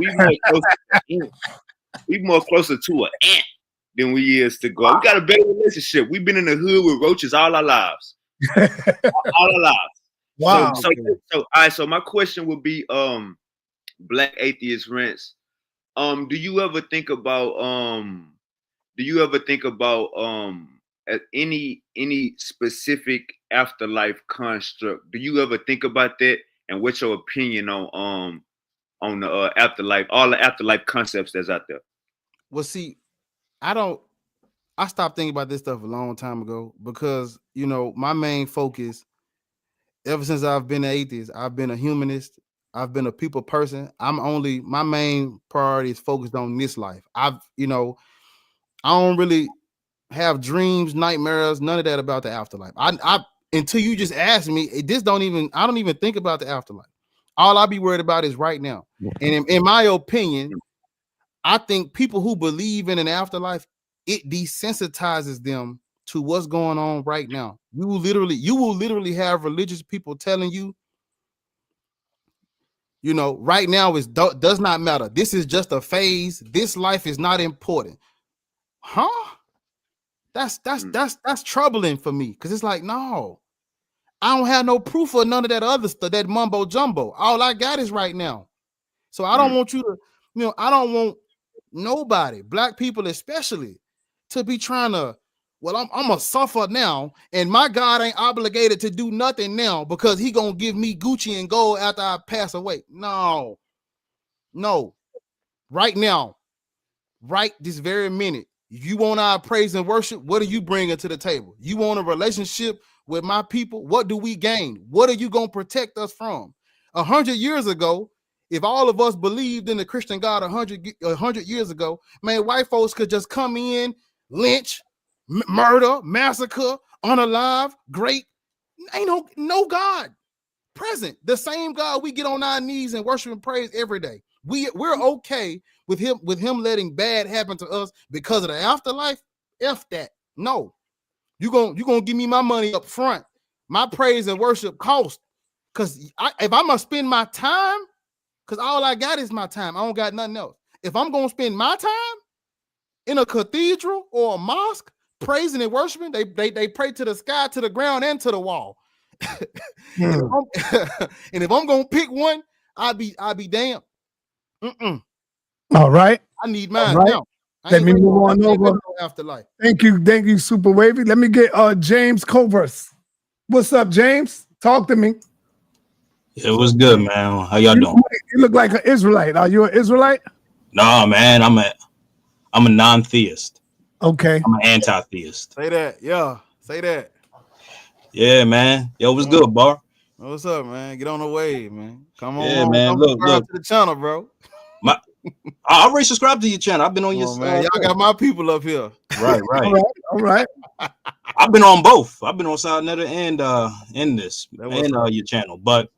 We more closer to an ant than we is to God. We got a better relationship. We've been in the hood with roaches all our lives. All our lives. Wow. So all right. So my question would be, Black Atheist Rants. Do you ever think about any specific afterlife construct? Do you ever think about that? And what's your opinion on the afterlife, all the afterlife concepts that's out there? Well, see, I stopped thinking about this stuff a long time ago because, you know, my main focus, ever since I've been an atheist, I've been a humanist. I've been a people person. My main priority is focused on this life. I don't really have dreams, nightmares, none of that about the afterlife. I until you just ask me, I don't even think about the afterlife. All I be worried about is right now. And in my opinion, I think people who believe in an afterlife, it desensitizes them to what's going on right now. You will literally have religious people telling you, you know, right now does not matter. This is just a phase. This life is not important. Huh? That's troubling for me, because it's like, no, I don't have no proof of none of that other stuff, that mumbo jumbo. All I got is right now. So I don't want you to, I don't want nobody, black people especially, to be trying to, well, I'm gonna suffer now, and my God ain't obligated to do nothing now because he gonna give me Gucci and gold after I pass away. No, right now, right this very minute, you want our praise and worship? What are you bringing to the table? You want a relationship with my people? What do we gain? What are you gonna protect us from? 100 years ago, if all of us believed in the Christian God 100 years ago, man, white folks could just come in, lynch, murder, massacre, unalive, great. Ain't no God present. The same God we get on our knees and worship and praise every day. We're okay with him letting bad happen to us because of the afterlife. F that. No, you gonna give me my money up front. My praise and worship cost. Because if I'm gonna spend my time, because all I got is my time, I don't got nothing else. If I'm gonna spend my time in a cathedral or a mosque, praising and worshiping, they pray to the sky, to the ground, and to the wall. And if I'm gonna pick one, I'll be damned. All right. I need mine now. Let me move on over. Afterlife. Thank you, Super Wavy. Let me get James Covers. What's up, James? Talk to me. Yeah, what's good, man? How y'all doing? You look like an Israelite. Are you an Israelite? No, man. I'm a non-theist. Okay. I'm an anti-theist. Say that. Yeah. Say that. Yeah, man. Yo, what's good, Bar? What's up, man? Get on the wave, man. Come on, Yeah, man. Come Look, subscribe to the channel, bro. I already subscribed to your channel. I've been on Come your on, man. Y'all got my people up here. right. All right. I've been on both. I've been on Side Netter and in this That was and your channel. But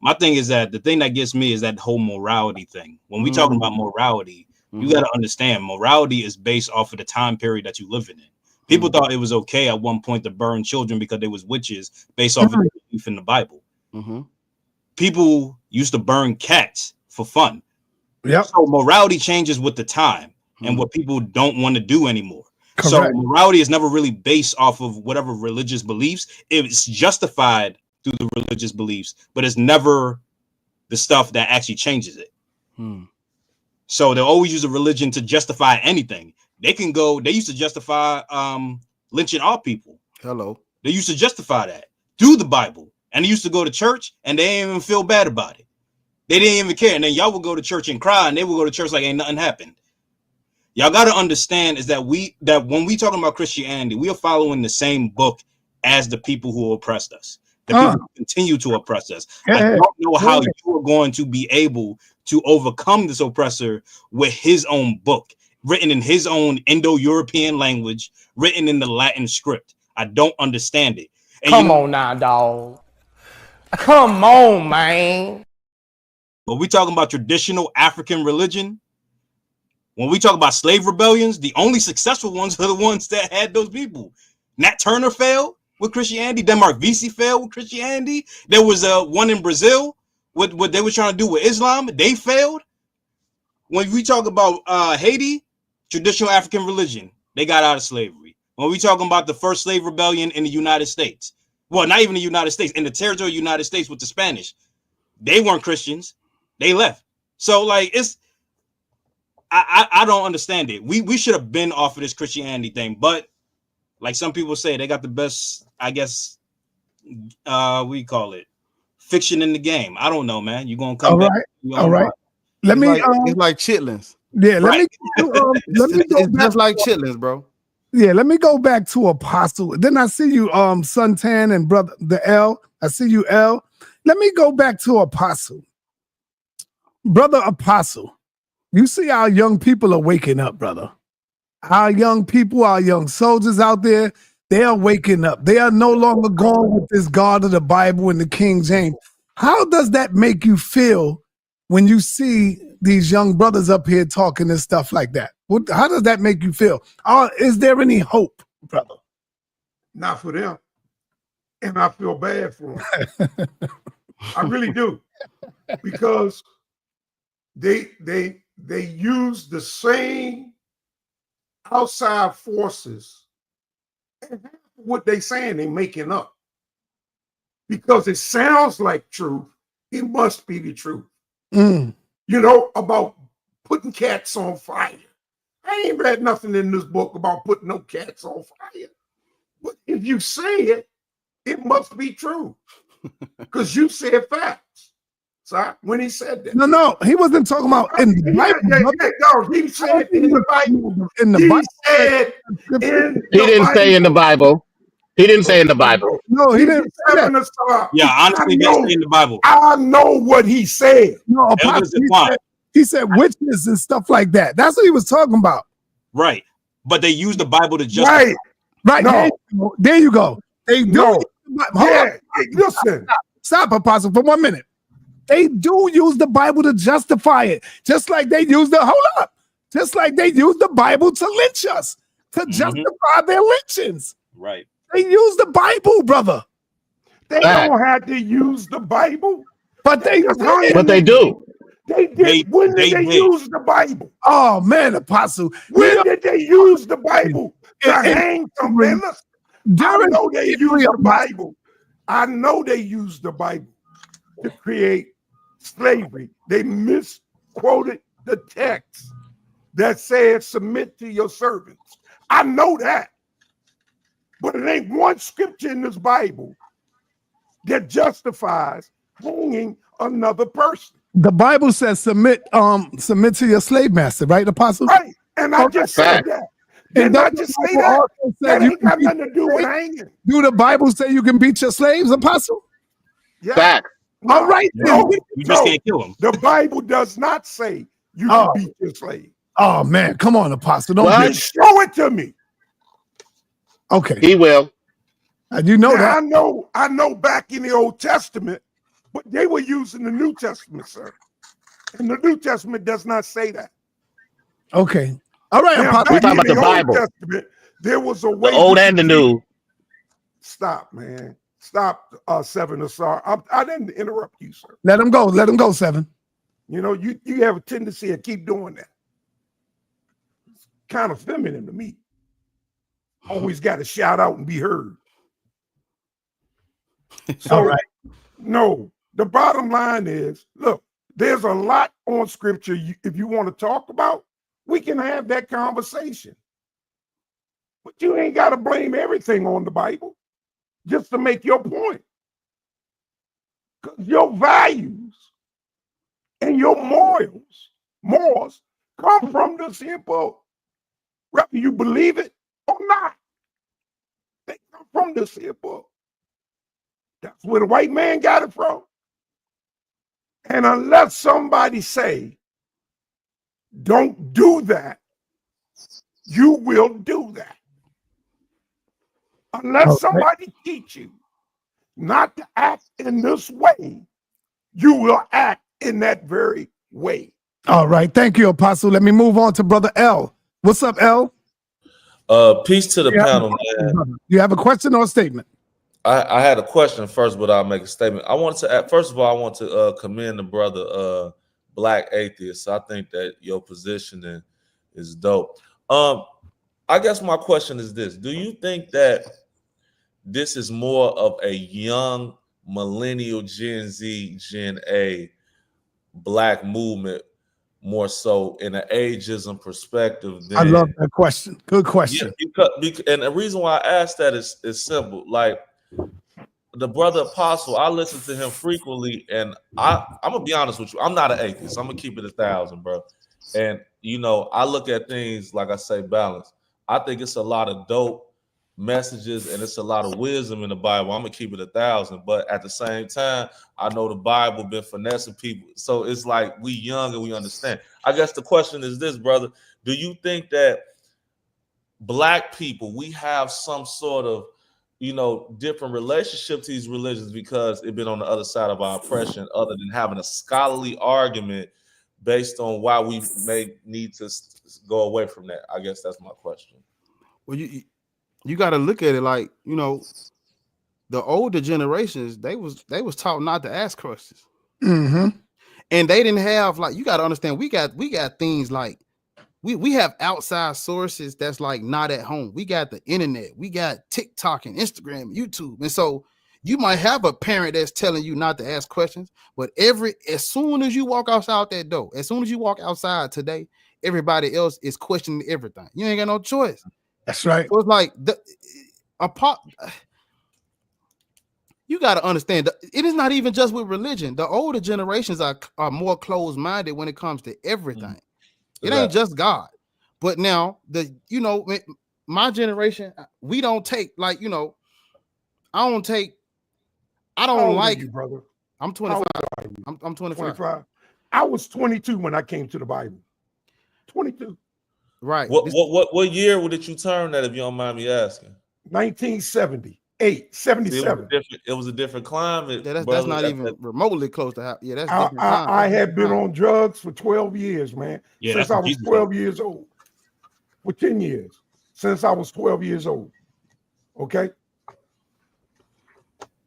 my thing is that the thing that gets me is that whole morality thing. When we talking about morality, you got to understand morality is based off of the time period that you living in. People thought it was okay at one point to burn children because they was witches based off of the belief in the Bible. People used to burn cats for fun. Yep. So morality changes with the time and what people don't want to do anymore. Correct. So morality is never really based off of whatever religious beliefs. It's justified through the religious beliefs, but it's never the stuff that actually changes it. So they'll always use a religion to justify anything. They used to justify lynching all people. Hello. They used to justify that through the Bible. And they used to go to church and they didn't even feel bad about it. They didn't even care. And then y'all would go to church and cry, and they would go to church like ain't nothing happened. Y'all got to understand is that when we talking about Christianity, we are following the same book as the people who oppressed us. The people who continue to oppress us. I don't know how you are going to be able to overcome this oppressor with his own book, written in his own Indo-European language, written in the Latin script. I don't understand it. And Come on now, dog. Come on, man. When we talking about traditional African religion, when we talk about slave rebellions, the only successful ones are the ones that had those people. Nat Turner failed with Christianity. Denmark Vesey failed with Christianity. There was one in Brazil with what they were trying to do with Islam. They failed. When we talk about Haiti, traditional African religion, they got out of slavery. When we talking about the first slave rebellion in the United States, well, not even the United States, in the territory of the United States with the Spanish, they weren't Christians. They left. So like I don't understand it. We should have been off of this Christianity thing, but like some people say, they got the best, I guess, we call it fiction in the game. I don't know, man. You're gonna come back. All right. Let me it's like chitlins. Yeah, let me go it's back just like chitlins, bro. Yeah, let me go back to Apostle. Then I see you, Suntan and brother the L. I see you, L. Let me go back to Apostle. Brother Apostle, you see our young people are waking up, brother. Our young people, our young soldiers out there, they are waking up. They are no longer going with this God of the Bible and the King James. How does that make you feel when you see these young brothers up here talking and stuff like that? How does that make you feel? Is there any hope, brother? Not for them. And I feel bad for them. I really do. Because they use the same outside forces. And what they saying, they making up. Because it sounds like truth, it must be the truth. You know, about putting cats on fire. I ain't read nothing in this book about putting no cats on fire. But if you say it, it must be true. Because you said facts. So when he said that. No, he wasn't talking about in the Bible. No, he said in the Bible. In the Bible. Said he didn't say in the Bible. He didn't say in the Bible. No, he didn't say that. Yeah, honestly, they say in the Bible. I know what he said. No, he said witches and stuff like that. That's what he was talking about. Right. But they use the Bible to justify. Right. No. There you go. They do. No. Hold on. Listen. Stop, Apostle, for 1 minute. They do use the Bible to justify it. Just like they use Just like they use the Bible to lynch us, to justify their lynchings. Right. They use the Bible, brother. They don't have to use the Bible. But they do. But they do. They did. When did they use the Bible? Oh, man, Apostle. When did they use the Bible to hang some men? I know they used the Bible. I know they used the Bible to create slavery. They misquoted the text that said, submit to your servants. I know that. But it ain't one scripture in this Bible that justifies hanging another person. The Bible says submit to your slave master, right, Apostle? Right. And I just said that. Didn't I just say that? That ain't got nothing to do with hanging. Do the Bible say you can beat your slaves, Apostle? Yeah. Fact. All right, No, You just no. can't kill him. The Bible does not say you Oh. can beat your slave. Oh man, come on, Apostle. Don't What? be Show it to me. okay. He will. And you know Now, that. I know back in the Old Testament, but they were using the New Testament, sir. And the New Testament does not say that. Okay. All right, Now, Apostle. We back talking in about the the Old Bible, Testament, there was a way. the old you and the could new. Stop, man. Stop, Seven Asar. I didn't interrupt you, sir. Let him go. Let him go, 7. You know, you have a tendency to keep doing that. It's kind of feminine to me. Always got to shout out and be heard. So, All right. no, the bottom line is, look, there's a lot on scripture. If you want to talk about, we can have that conversation. But you ain't got to blame everything on the Bible just to make your point. Because your values and your morals come from the simple, whether you believe it or not. They come from the simple. That's where the white man got it from. And unless somebody say, don't do that, you will do that. Unless somebody teach you not to act in this way, you will act in that very way. All right. Thank you, Apostle. Let me move on to Brother L. What's up, L? Peace to the panel, man. You have a question or a statement? I had a question first, but I'll make a statement. I want to first of all, I want to commend the brother Black Atheist. I think that your positioning is dope. I guess my question is this: do you think that this is more of a young millennial Gen Z, Gen A Black movement, more so in an ageism perspective? I love that question. Good question. Yeah, because, and the reason why I asked that is simple. Like the brother Apostle, I listen to him frequently, and I'm gonna be honest with you. I'm not an atheist. I'm gonna keep it 1,000, bro. And you know, I look at things like I say, balance. I think it's a lot of dope messages and it's a lot of wisdom in the Bible. I'm gonna keep it 1,000, but at the same time, I know the Bible been finessing people, so it's like we young and we understand. I guess the question is this, brother: do you think that Black people, we have some sort of, you know, different relationship to these religions because it's been on the other side of our oppression, other than having a scholarly argument based on why we may need to go away from that? I guess that's my question. Well, you got to look at it like, you know, the older generations, they was taught not to ask questions. Mm-hmm. And they didn't have, like, you got to understand, we got things like we have outside sources that's like not at home. We got the internet, we got TikTok and Instagram, YouTube. And so you might have a parent that's telling you not to ask questions, but as soon as you walk outside that door, as soon as you walk outside today, everybody else is questioning everything. You ain't got no choice. That's right. So it's like you got to understand, it is not even just with religion. The older generations are more closed-minded when it comes to everything. It ain't just God. But now, my generation, we don't take, like, you know, I don't like you, brother. I'm 25. I'm 25. 25. I was 22 when I came to the Bible. 22. Right. What year did you turn that, if you don't mind me asking? 1978, 77. It was a different climate. Yeah, that's not even remotely close to how. Yeah, that's different. I had been on drugs for 12 years, man. Yeah, since I was 12 years old. For 10 years. Since I was 12 years old. Okay.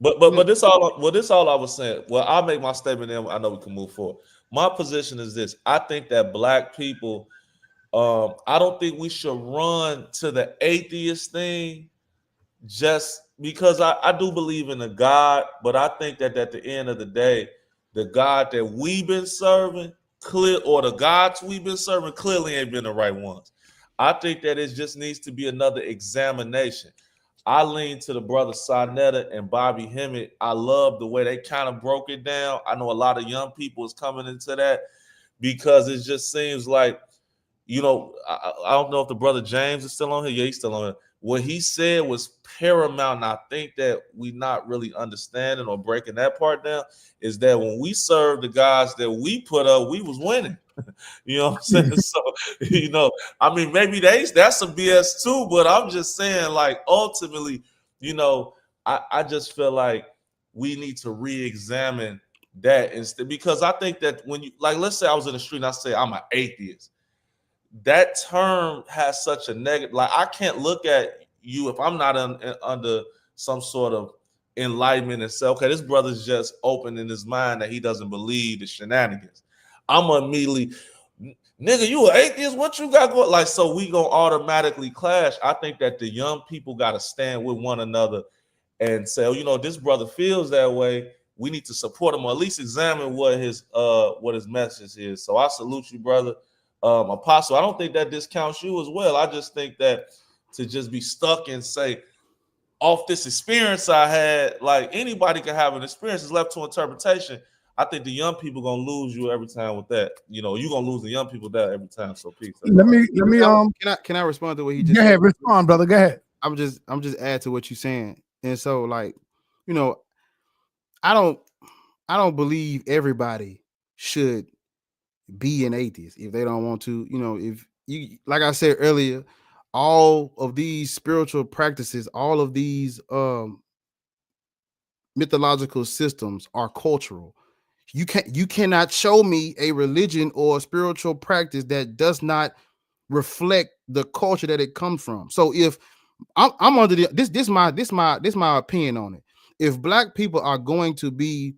But this all I was saying. Well, I'll make my statement and I know we can move forward. My position is this: I think that Black people, I don't think we should run to the atheist thing just because I do believe in a God, but I think that at the end of the day, the God that we've been serving, the gods we've been serving clearly ain't been the right ones. I think that it just needs to be another examination. I lean to the brother Sonetta and Bobby Hemmett. I love the way they kind of broke it down. I know a lot of young people is coming into that because it just seems like, you know, I don't know if the brother James is still on here. Yeah, he's still on here. what he said was paramount, and I think that we not really understanding or breaking that part down, is that when we served the guys that we put up, we was winning. You know what I'm saying? So, you know, I mean, maybe that's some BS too, but I'm just saying, like, ultimately, you know, I just feel like we need to re-examine that instead, because I think that when you, like, let's say I was in the street and I say I'm an atheist, that term has such a negative, like, I can't look at you if I'm not under some sort of enlightenment and say, okay, this brother's just open in his mind that he doesn't believe the shenanigans. I'm immediately, nigga, you an atheist? What you got going? Like, so we gonna automatically clash. I think that the young people got to stand with one another and say, oh, you know, this brother feels that way. We need to support him, or at least examine what his message is. So I salute you, brother. Apostle, I don't think that discounts you as well. I just think that to just be stuck and say, off this experience I had, like, anybody can have an experience, it's left to interpretation. I think the young people gonna lose you every time with that. You know, you're gonna lose the young people that every time. So peace. Can I respond to what he just said? Go ahead, respond, brother. Go ahead. I'm just add to what you're saying. And so, like, you know, I don't believe everybody should be an atheist if they don't want to. You know, if you, like I said earlier, all of these spiritual practices, all of these mythological systems are cultural. You cannot show me a religion or a spiritual practice that does not reflect the culture that it comes from. So if I'm under this my opinion on it. If black people are going to be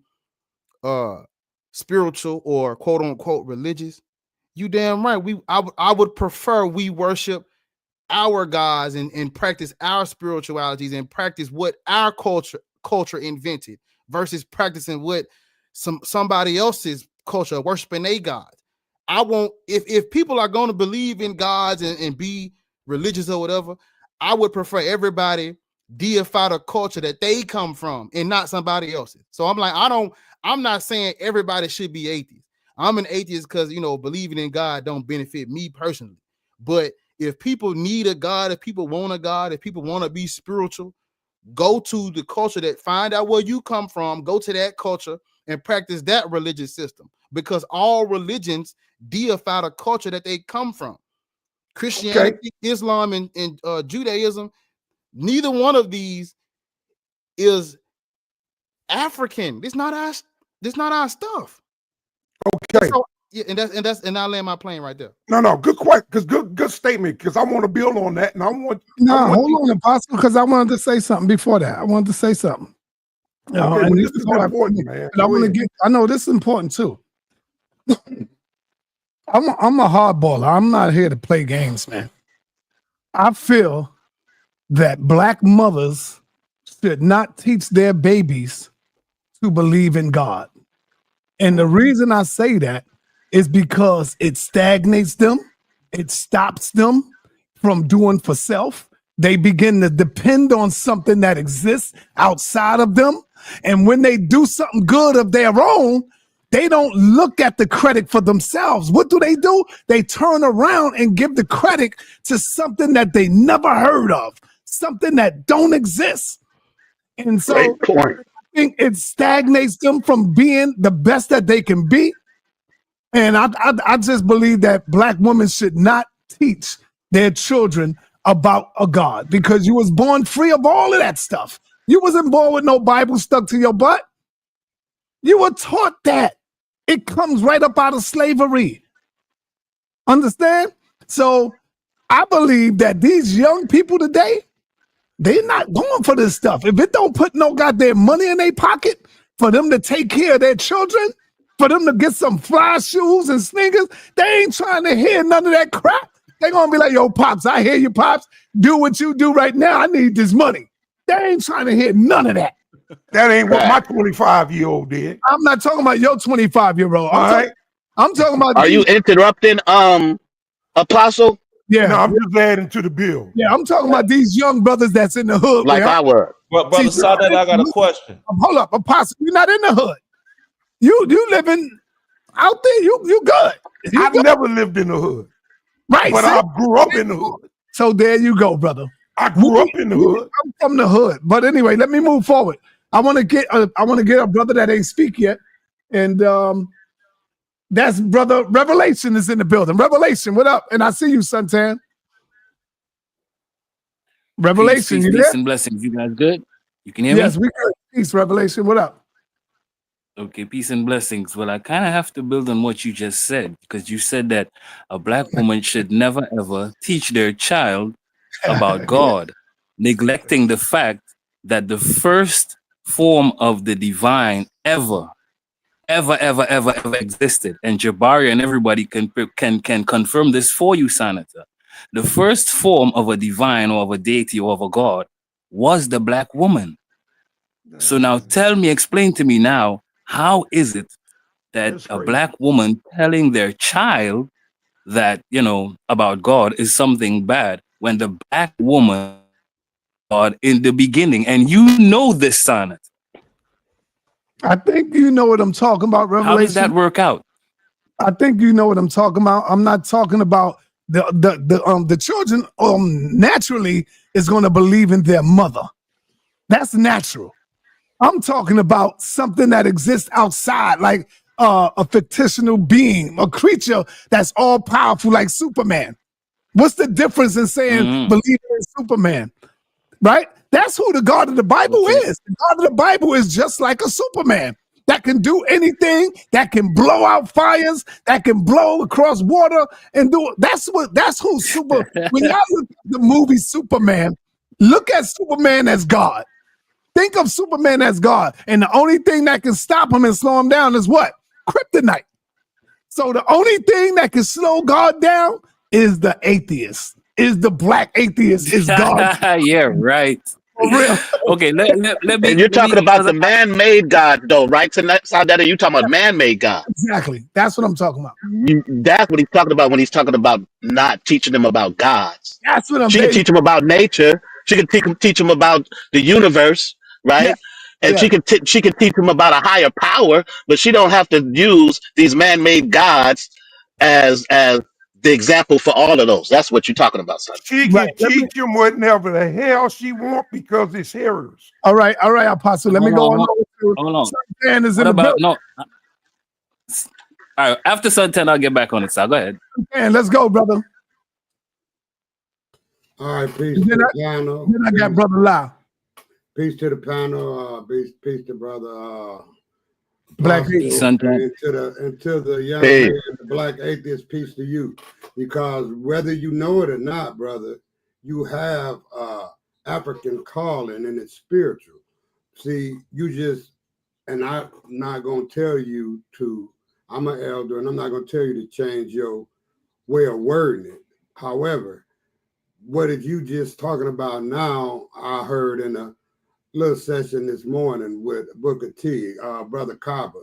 spiritual or quote unquote religious, you damn right. I would prefer we worship our gods and practice our spiritualities and practice what our culture invented versus practicing what somebody else's culture, worshiping a god. I won't, if people are going to believe in gods and be religious or whatever, I would prefer everybody deify the culture that they come from and not somebody else's. So I'm like, I'm not saying everybody should be atheist. I'm an atheist because, you know, believing in God don't benefit me personally. But if people need a God, if people want a God, if people want to be spiritual, go to the culture that, find out where you come from, go to that culture and practice that religious system, because all religions deify the culture that they come from. Christianity, Islam, and Judaism, neither one of these is African. It's not our stuff. Okay. So, yeah, and I land my plane right there. No, good question, because good statement, because I want to build on that, and hold on, Apostle, because I wanted to say something before that. I wanted to say something. Okay, and this is important, man. I know this is important too. I'm a hardballer. I'm not here to play games, man. I feel that black mothers should not teach their babies to believe in God. And the reason I say that is because it stagnates them. It stops them from doing for self. They begin to depend on something that exists outside of them. And when they do something good of their own, they don't look at the credit for themselves. What do? They turn around and give the credit to something that they never heard of, something that don't exist. And so I think it stagnates them from being the best that they can be. And I just believe that black women should not teach their children about a God, because you was born free of all of that stuff. You wasn't born with no Bible stuck to your butt. You were taught that. It comes right up out of slavery. Understand? So I believe that these young people today, they're not going for this stuff. If it don't put no goddamn money in their pocket for them to take care of their children, for them to get some fly shoes and sneakers, they ain't trying to hear none of that crap. They're going to be like, yo, Pops, I hear you, Pops. Do what you do right now. I need this money. They ain't trying to hear none of that. That ain't what my 25-year-old did. I'm not talking about your 25-year-old. I'm talking about. Are you interrupting, Apostle? Yeah. No, I'm just adding to the bill. Yeah, I'm talking about these young brothers that's in the hood. Like I were. Well, Brother Sadat, I got a question. Hold up, Apostle. You're not in the hood. You living out there. You good. I've never lived in the hood. Right. But I grew up in the hood. So there you go, brother. I grew up in the hood. I'm from the hood. But anyway, let me move forward. I want to get a brother that ain't speak yet. And that's brother Revelation is in the building. Revelation, what up? And I see you, Suntan. Revelation, peace, you peace there? and blessings. You guys good? You can hear me? Yes, we good. Peace, Revelation. What up? Okay, peace and blessings. Well, I kind of have to build on what you just said, because you said that a black woman should never ever teach their child about God, neglecting the fact that the first form of the divine ever existed. And Jabari and everybody can confirm this for you, Senator. The first form of a divine or of a deity or of a god was the black woman. So now explain to me now, how is it that a black woman telling their child that, about God is something bad when the black woman God in the beginning, and you know this, Sonnet? I think you know what I'm talking about, Revelation. How does that work out? I think you know what I'm talking about. I'm not talking about the children naturally is going to believe in their mother. That's natural. I'm talking about something that exists outside, like a fictional being, a creature that's all powerful, like Superman. What's the difference in saying believing in Superman? Right? That's who the God of the Bible is. The God of the Bible is just like a Superman that can do anything, that can blow out fires, that can blow across water and do it. That's who Super. When y'all look at the movie Superman, look at Superman as God. Think of Superman as God. And the only thing that can stop him and slow him down is what? Kryptonite. So the only thing that can slow God down is the atheist. Is the black atheist is God. Yeah, right. For real. Okay, let me. And you're talking about the man-made God, though, right? Tonight, Saudetta, you talking about man-made God. Exactly. That's what I'm talking about. That's what he's talking about when he's talking about not teaching them about gods. That's what I'm She can teach them about nature. She can teach them about the universe, right? Yeah. And she can teach them about a higher power, but she don't have to use these man-made gods as the example for all of those. That's what you're talking about, son. She can teach them whatever the hell she want because it's hers. All right, Apostle. Let me go on over to hold on. Suntan is in What the about building. no? All right, after Suntan, I'll get back on it. So go ahead. Man, let's go, brother. All right, peace to the panel. Then I got Brother Lau. Peace to the panel. Peace to brother Black Peace, and Suntan. to the young man, the black atheist. Peace to you, because whether you know it or not, brother, you have African calling and it's spiritual. See, you just, and I'm not gonna tell you to. I'm an elder, and I'm not gonna tell you to change your way of wording it. However, what if you just talking about now? I heard in a little session this morning with Booker T, Brother Kaba.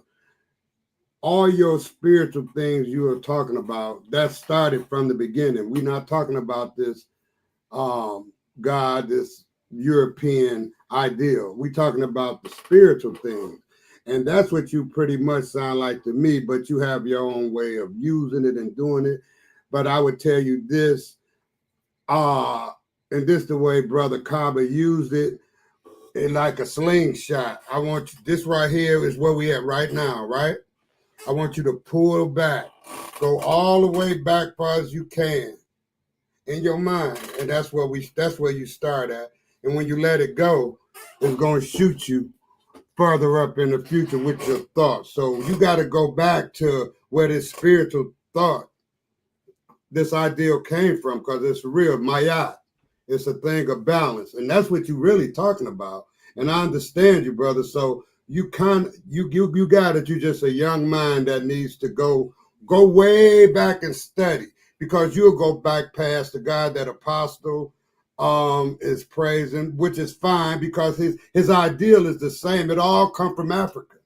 All your spiritual things you are talking about, that started from the beginning. We're not talking about this God, this European ideal. We're talking about the spiritual things. And that's what you pretty much sound like to me, but you have your own way of using it and doing it. But I would tell you this, and this the way Brother Kaba used it, like a slingshot. I want you, this right here is where we at right now, right? I want you to pull back, go all the way back far as you can in your mind, and that's where you start at. And when you let it go, it's going to shoot you further up in the future with your thoughts. So you got to go back to where this spiritual thought, this ideal came from, because it's real. Mayat. It's a thing of balance, and that's what you're really talking about. And I understand you, brother. So you got it. You're just a young mind that needs to go way back and study, because you'll go back past the God that Apostle is praising, which is fine, because his ideal is the same. It all come from Africa.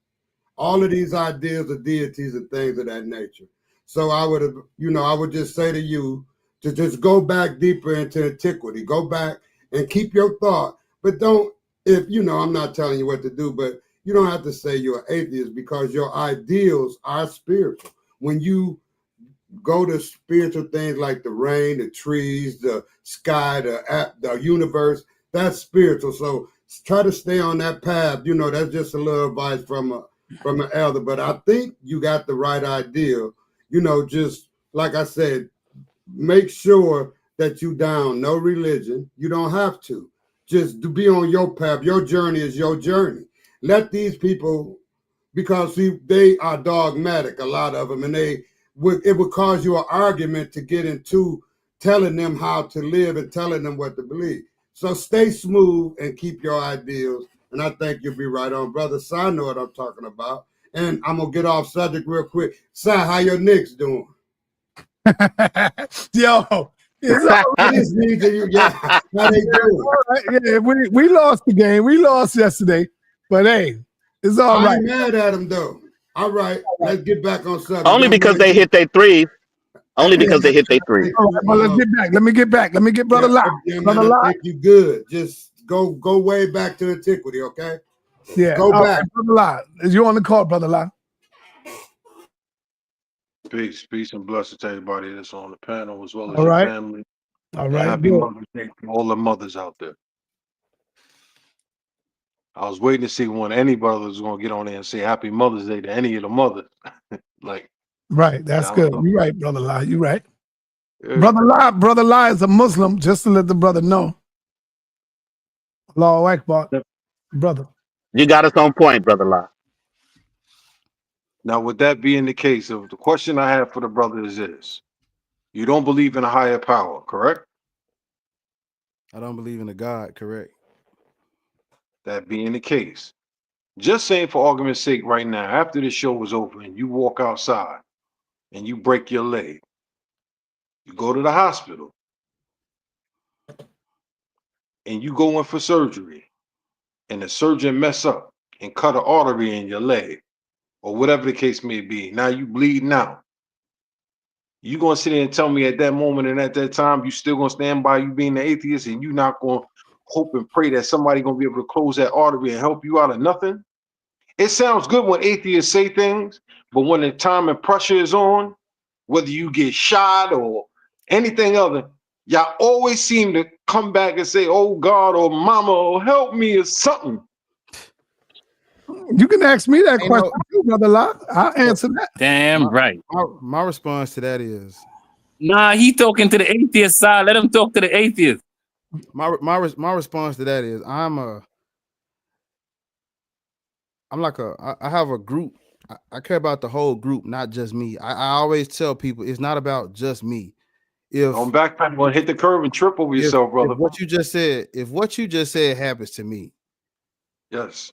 All of these ideas of deities and things of that nature. So I would just say to you, to just go back deeper into antiquity, go back and keep your thought, but don't, I'm not telling you what to do, but you don't have to say you're an atheist, because your ideals are spiritual. When you go to spiritual things like the rain, the trees, the sky, the universe. That's spiritual. So try to stay on that path. You know, that's just a little advice from an elder. But I think you got the right idea. You know, just like I said, make sure that you down no religion. You don't have to. Just to be on your path. Your journey is your journey. Let these people, because see, they are dogmatic, a lot of them, and it would cause you an argument to get into telling them how to live and telling them what to believe. So stay smooth and keep your ideals, and I think you'll be right on. Brother Si, I know what I'm talking about. And I'm going to get off subject real quick. Si, how your Knicks doing? Yo, it's all right. Yeah, how they doing? All right. Yeah, we lost the game. We lost yesterday, but hey, it's all right. I ain't mad at them though. All right, let's get back on subject. Only because they hit their three. Only because they hit their three. All right, well, let's get back. Let me get back. Let me get Brother Locke. Brother Locke, think you good. Just go way back to antiquity, okay? Yeah, go back. Right, Brother Locke, you on the call, Brother Locke? Peace and blessings to everybody that's on the panel as well as All your right. family. All And right. happy Good. Mother's Day to all the mothers out there. I was waiting to see when anybody was going to get on there and say Happy Mother's Day to any of the mothers. Like, Right, that's good. You're right, Brother Locke. You're right. yeah. Brother Locke is a Muslim, just to let the brother know. Allahu Akbar, brother. You got us on point, Brother Locke. Now, with that being the case, the question I have for the brothers is, you don't believe in a higher power, correct? I don't believe in a God, correct? That being the case, just saying for argument's sake right now, after the show is over and you walk outside and you break your leg, you go to the hospital and you go in for surgery and the surgeon mess up and cut an artery in your leg or whatever the case may be. Now you bleeding out. You gonna sit there and tell me at that moment and at that time you still gonna stand by you being an atheist and you not gonna hope and pray that somebody gonna be able to close that artery and help you out of nothing? It sounds good when atheists say things, but when the time and pressure is on, whether you get shot or anything other, y'all always seem to come back and say, oh God, or mama, or help me, or something. You can ask me that question, too, Brother Locke. I'll answer that. Damn right. My response to that is, nah, he talking to the atheist side. Let him talk to the atheist. My response to that is, I have a group. I care about the whole group, not just me. I always tell people it's not about just me. If on backpack, well, hit the curve and trip over yourself, brother. If what you just said happens to me, yes,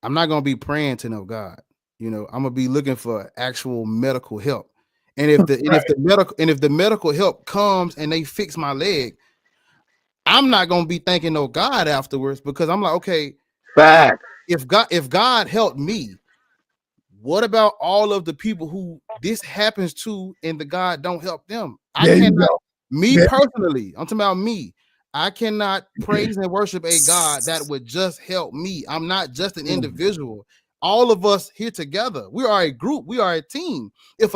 I'm not gonna be praying to no God. You know, I'm gonna be looking for actual medical help. And if the medical help comes and they fix my leg, I'm not gonna be thanking no God afterwards, because I'm like, okay, if God helped me, what about all of the people who this happens to and the God don't help them? I cannot, personally, I'm talking about me. I cannot praise and worship a God that would just help me. I'm not just an individual. All of us here together, we are a group, we are a team. If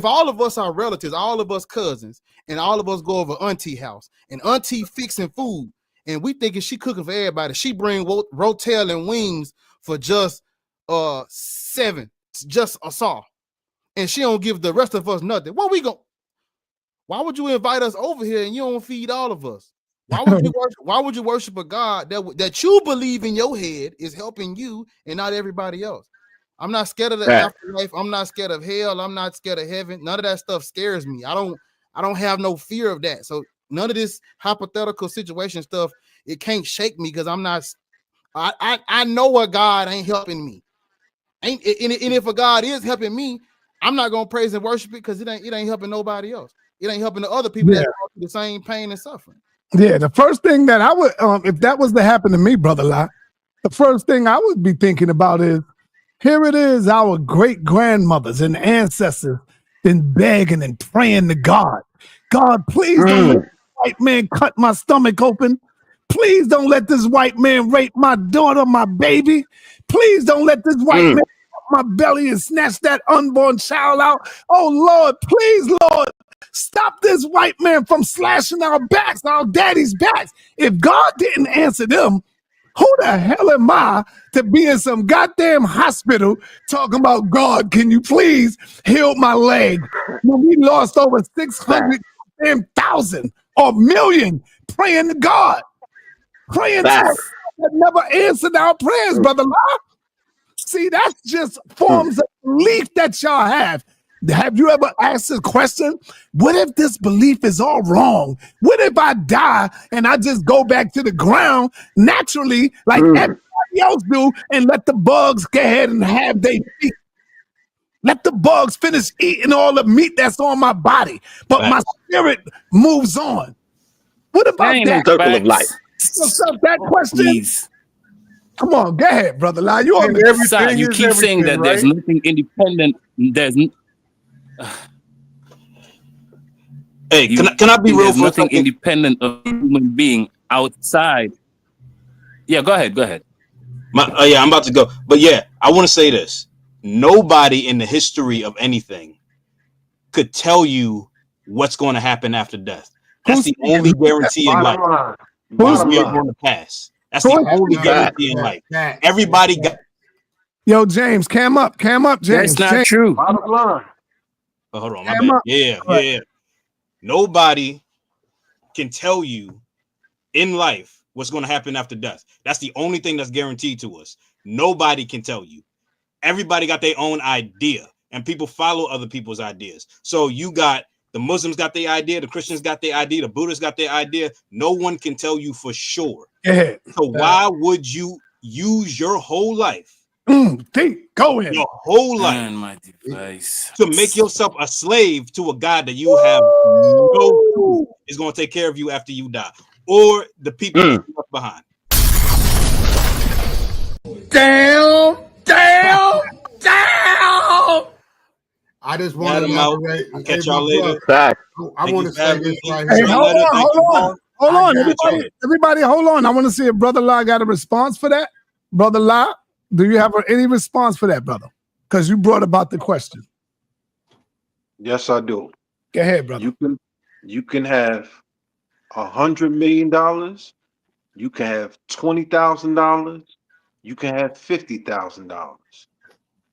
all of us are relatives, all of us cousins, and all of us go over auntie house, and auntie fixing food, and we thinking she cooking for everybody, she bring rotel and wings for just $7, just a saw, and she don't give the rest of us nothing. Why would you invite us over here and you don't feed all of us? Why would you worship a God that you believe in your head is helping you and not everybody else? I'm not scared of the afterlife. I'm not scared of hell. I'm not scared of heaven. None of that stuff scares me. I don't have no fear of that. So none of this hypothetical situation stuff, it can't shake me, because I know a God ain't helping me. And if a God is helping me, I'm not gonna praise and worship it, because it ain't helping nobody else. It ain't helping the other people that go through the same pain and suffering. Yeah, the first thing that I would, if that was to happen to me, Brother Locke, the first thing I would be thinking about is, here it is, our great grandmothers and ancestors been begging and praying to God. God, please don't let this white man cut my stomach open. Please don't let this white man rape my daughter, my baby. Please don't let this white man cut my belly and snatch that unborn child out. Oh Lord, please, Lord, stop this white man from slashing our backs, our daddy's backs. If God didn't answer them, who the hell am I to be in some goddamn hospital talking about, God, can you please heal my leg? When we lost over 600,000 or million praying to God, praying to a God that never answered our prayers, brother Law. See, that's just forms of belief that y'all have. Have you ever asked the question, what if this belief is all wrong? What if I die and I just go back to the ground naturally like everybody else do and let the bugs go ahead and have their feet? Let the bugs finish eating all the meat that's on my body, but my spirit moves on. What about that? Circle of life. What's up, that question? Please. Come on, go ahead, brother Lie. You on the Sir, you keep saying that there's nothing independent. Hey, can I be real? There's nothing independent of a human being outside. Yeah, go ahead. I'm about to go. But yeah, I want to say this. Nobody in the history of anything could tell you what's going to happen after death. That's the only guarantee in life. Because we are going to pass. That's the only guarantee in life. Everybody got. Yo, James, cam up, James. That's not true. Bottom line. Oh, hold on, my bad. Yeah. Nobody can tell you in life what's going to happen after death. That's the only thing that's guaranteed to us. Nobody can tell you. Everybody got their own idea, and people follow other people's ideas. So you got the Muslims got their idea, the Christians got their idea, the Buddhists got their idea. No one can tell you for sure. Yeah. So why would you use your whole life? Go in. Your whole life my device. to make yourself a slave to a God that you have no clue is going to take care of you after you die, or the people you left behind. Damn. I just want to elaborate. I'll catch y'all later. I want to say this right here. Hey, hold on. Everybody, hold on. I want to see if Brother La got a response for that. Brother La, do you have any response for that, brother? Because you brought about the question. Yes, I do. Go ahead, brother. You can have $100 million. You can have $20,000. You can have $50,000.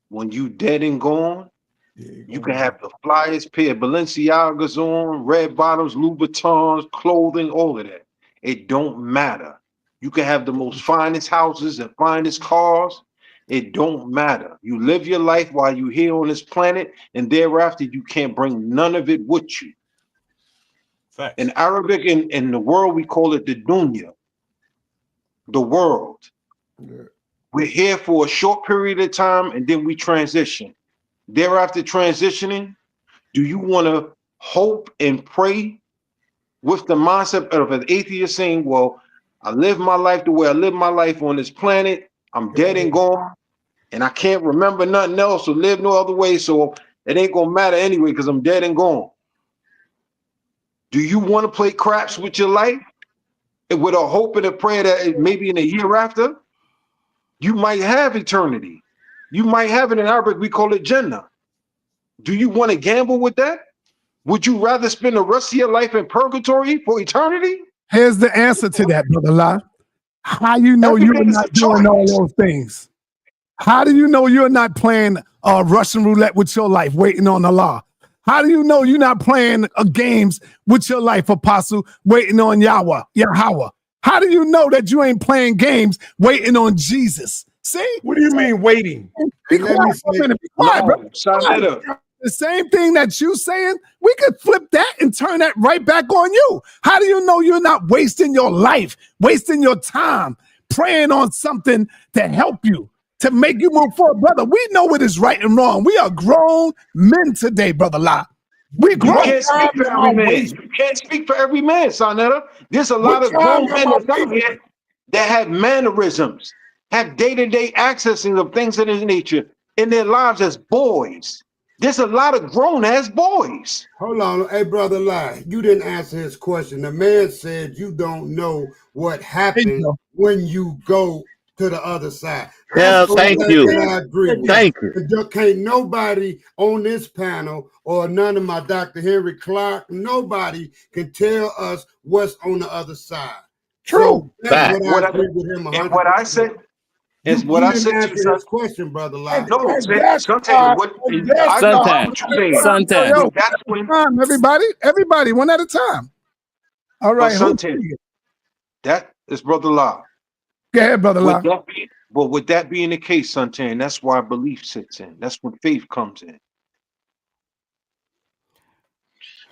When you dead and gone, you can have the flyest pair of Balenciagas on, red bottoms, Louboutins, clothing, all of that. It don't matter. You can have the most finest houses and finest cars. It don't matter. You live your life while you're here on this planet, and thereafter you can't bring none of it with you. Facts. In Arabic, in the world, we call it the dunya, the world. Yeah. We're here for a short period of time, and then we transition. Thereafter transitioning, do you want to hope and pray with the mindset of an atheist saying, well, I live my life the way I live my life on this planet. I'm dead and gone, and I can't remember nothing else or live no other way, so it ain't going to matter anyway because I'm dead and gone. Do you want to play craps with your life with a hope and a prayer that maybe in a year after, you might have eternity? You might have it in Arabic, we call it Jannah. Do you want to gamble with that? Would you rather spend the rest of your life in purgatory for eternity? Here's the answer to that, Brother La. How you know you're not doing all those things? How do you know you're not playing Russian roulette with your life, waiting on Allah? How do you know you're not playing games with your life, Apostle, waiting on Yahweh? How do you know that you ain't playing games waiting on Jesus? See? What do you mean waiting? Be quiet for a minute. Be quiet, bro. The same thing that you saying, we could flip that and turn that right back on you. How do you know you're not wasting your life, wasting your time, praying on something to help you, to make you move forward? Brother, we know what is right and wrong. We are grown men today, Brother La. We grown. You can't speak for every man. You can't speak for every man, Sonetta. There's a lot of grown men that's out here that have mannerisms, have day-to-day accessing of things of this nature in their lives as boys. There's a lot of grown-ass boys. Hold on. Hey, Brother Lie, you didn't answer his question. The man said you don't know what happened when you go to the other side. Yeah, That's thank something you. that I agree with. Thank you. And there can't nobody on this panel or none of my Dr. Henry Clark, nobody can tell us what's on the other side. True. So that's Fact. what I agree with him 100%. And what I said is You what I didn't said to you, answer son. his question, Brother Locke. No, And that's Suntan, what and that's I the know Suntan. what you're saying. Suntan. Yo, But that's when, time, everybody, one at a time. All but right, who's Suntan, speaking? that is Brother La. Go ahead, Brother Locke. With that being the case, Suntan, that's why belief sits in. That's when faith comes in.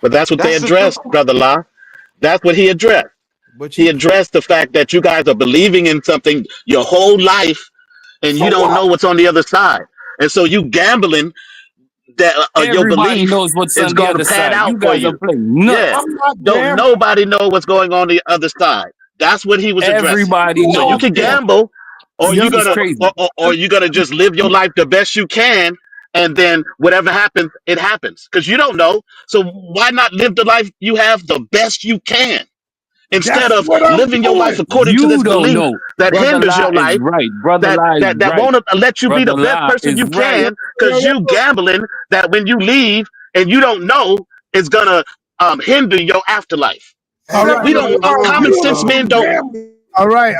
But that's what they That's the addressed, simple. Brother La. That's what he addressed. But He you addressed the fact that you guys are believing in something your whole life and you so don't what? know what's on the other side. And so you gambling that your Everybody belief knows what's is on the going to other pad side. out You for guys are you. playing Yeah. nuts. I'm not Don't gambling. nobody know what's going on the other side. That's what he was addressing. Everybody So you knows. can gamble, or Yo, you This is gonna crazy. or you gonna just live your life the best you can, and then whatever happens, it happens. Because you don't know. So why not live the life you have the best you can? Instead That's of what I'm living your life doing. according to You this don't belief know. that Brother hinders La your is life, right. Brother La is that right. won't let you be the Brother best La person is you right. can, because you gambling that when you leave and you don't know, it's gonna hinder your afterlife. all right, We don't common sense men don't. Gambling. all right.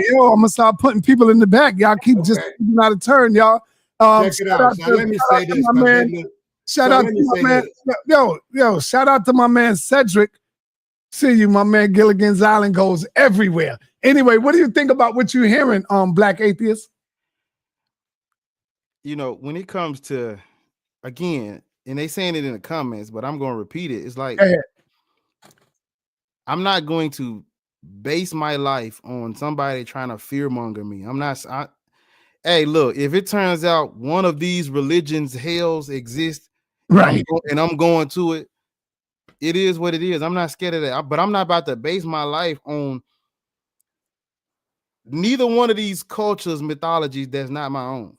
Yo, I'm gonna start putting people in the back. Y'all keep just keeping out of turn, y'all. Check it out. So let me say this. my man. Shout out to my man. Yo, shout out to my man Cedric. See you, my man. Gilligan's Island goes everywhere. Anyway, what do you think about what you're hearing, Black Atheist? you know, when it comes to, again, and they saying it in the comments, but I'm going to repeat it. It's like, Go ahead. I'm not going to base my life on somebody trying to fearmonger me. Hey, look, if it turns out one of these religions hells exist, right, and I'm going to it, it is what it is. I'm not scared of that. But I'm not about to base my life on neither one of these cultures, mythologies that's not my own.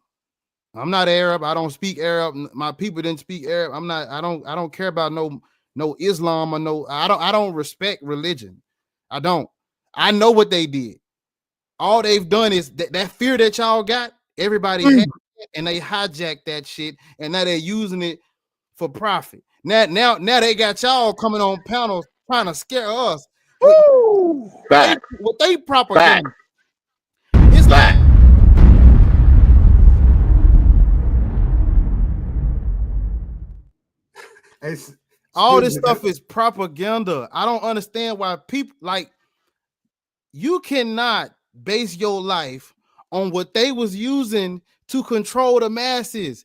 I'm not Arab. I don't speak Arab. My people didn't speak Arab. I don't care about no Islam or no. I don't respect religion. I don't. I know what they did. All they've done is that fear that y'all got. Everybody had it, and they hijacked that shit, and now they're using it for profit. Now they got y'all coming on panels trying to scare us with what they propaganda. It's like all this stuff is propaganda. I don't understand why people like you cannot base your life on what they was using to control the masses.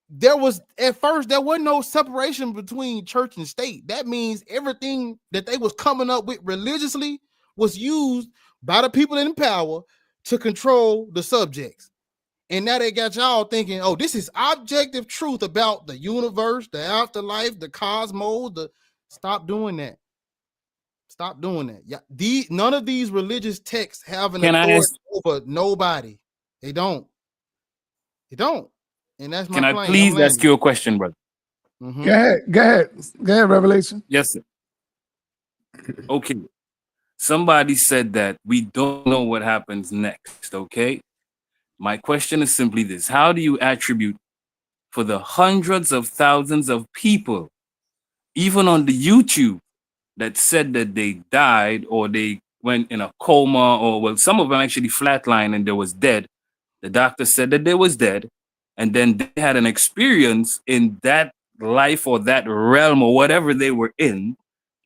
There was at first there wasn't no separation between church and state. That means everything that they was coming up with religiously was used by the people in power to control the subjects. And now they got y'all thinking, oh, this is objective truth about the universe, the afterlife, the cosmos. Stop doing that. Stop doing that. Yeah, none of these religious texts have an authority over nobody. They don't. They don't. And that's my Can I claim. please ask you a question, brother? Mm-hmm. Go ahead, Revelation. Yes, sir. Okay. Somebody said that we don't know what happens next. Okay. My question is simply this: how do you attribute for the hundreds of thousands of people, even on the YouTube, that said that they died or they went in a coma, or well, some of them actually flatlined and they was dead? The doctor said that they was dead, and then they had an experience in that life or that realm or whatever they were in,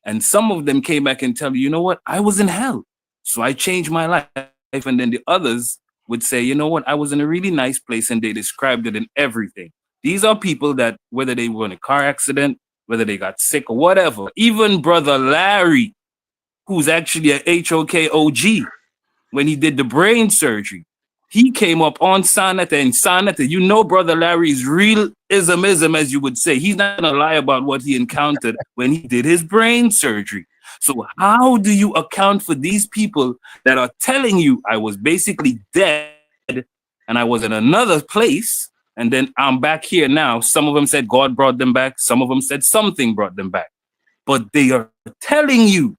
and some of them came back and tell you, you know what, I was in hell, so I changed my life. And then the others would say, you know what, I was in a really nice place, and they described it in everything. These are people that, whether they were in a car accident, whether they got sick or whatever, even Brother Larry, who's actually a HOK OG, when he did the brain surgery, he came up on Sonata, and Sonata, you know, Brother Larry's real ism, as you would say. He's not gonna lie about what he encountered when he did his brain surgery. So how do you account for these people that are telling you I was basically dead and I was in another place, and then I'm back here now? Some of them said God brought them back. Some of them said something brought them back. But they're telling you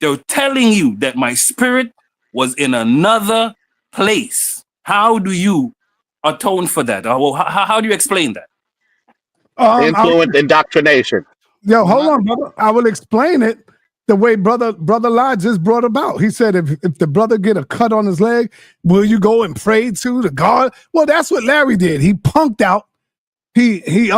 that my spirit was in another place. How do you atone for that? Or how do you explain that? Influence, indoctrination. Yo, hold on, brother. I will explain it the way brother Lodge just brought about. He said, if the brother get a cut on his leg, will you go and pray to the God? Well, that's what Larry did. He punked out. He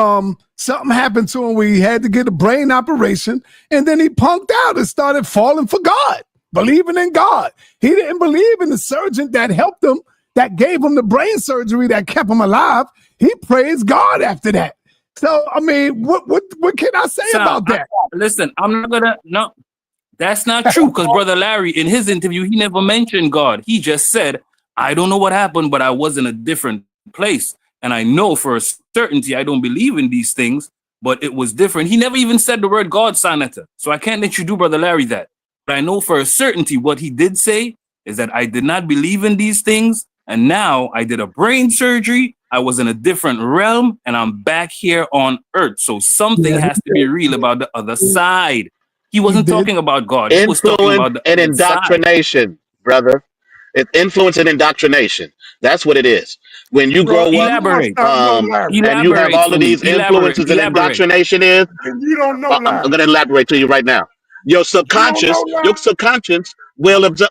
something happened to him where he had to get a brain operation, and then he punked out and started falling for God, believing in God. He didn't believe in the surgeon that helped him, that gave him the brain surgery that kept him alive. He praised God after that. So, I mean, what can I say about that? Listen, I'm not gonna, no, that's not true, because Brother Larry, in his interview, he never mentioned God. He just said, I don't know what happened, but I was in a different place. And I know for a certainty I don't believe in these things, but it was different. He never even said the word God, Senator. So I can't let you do Brother Larry that. But I know for a certainty what he did say is that I did not believe in these things. And now I did a brain surgery. I was in a different realm and I'm back here on earth. So something has to be real about the other side. He wasn't talking about God. He was talking about the and other side. indoctrination, brother. It's influence and indoctrination. That's what it is. When you grow up, and you have all of these influences and indoctrination is, you don't know. I'm going to elaborate to you right now. Your subconscious will observe.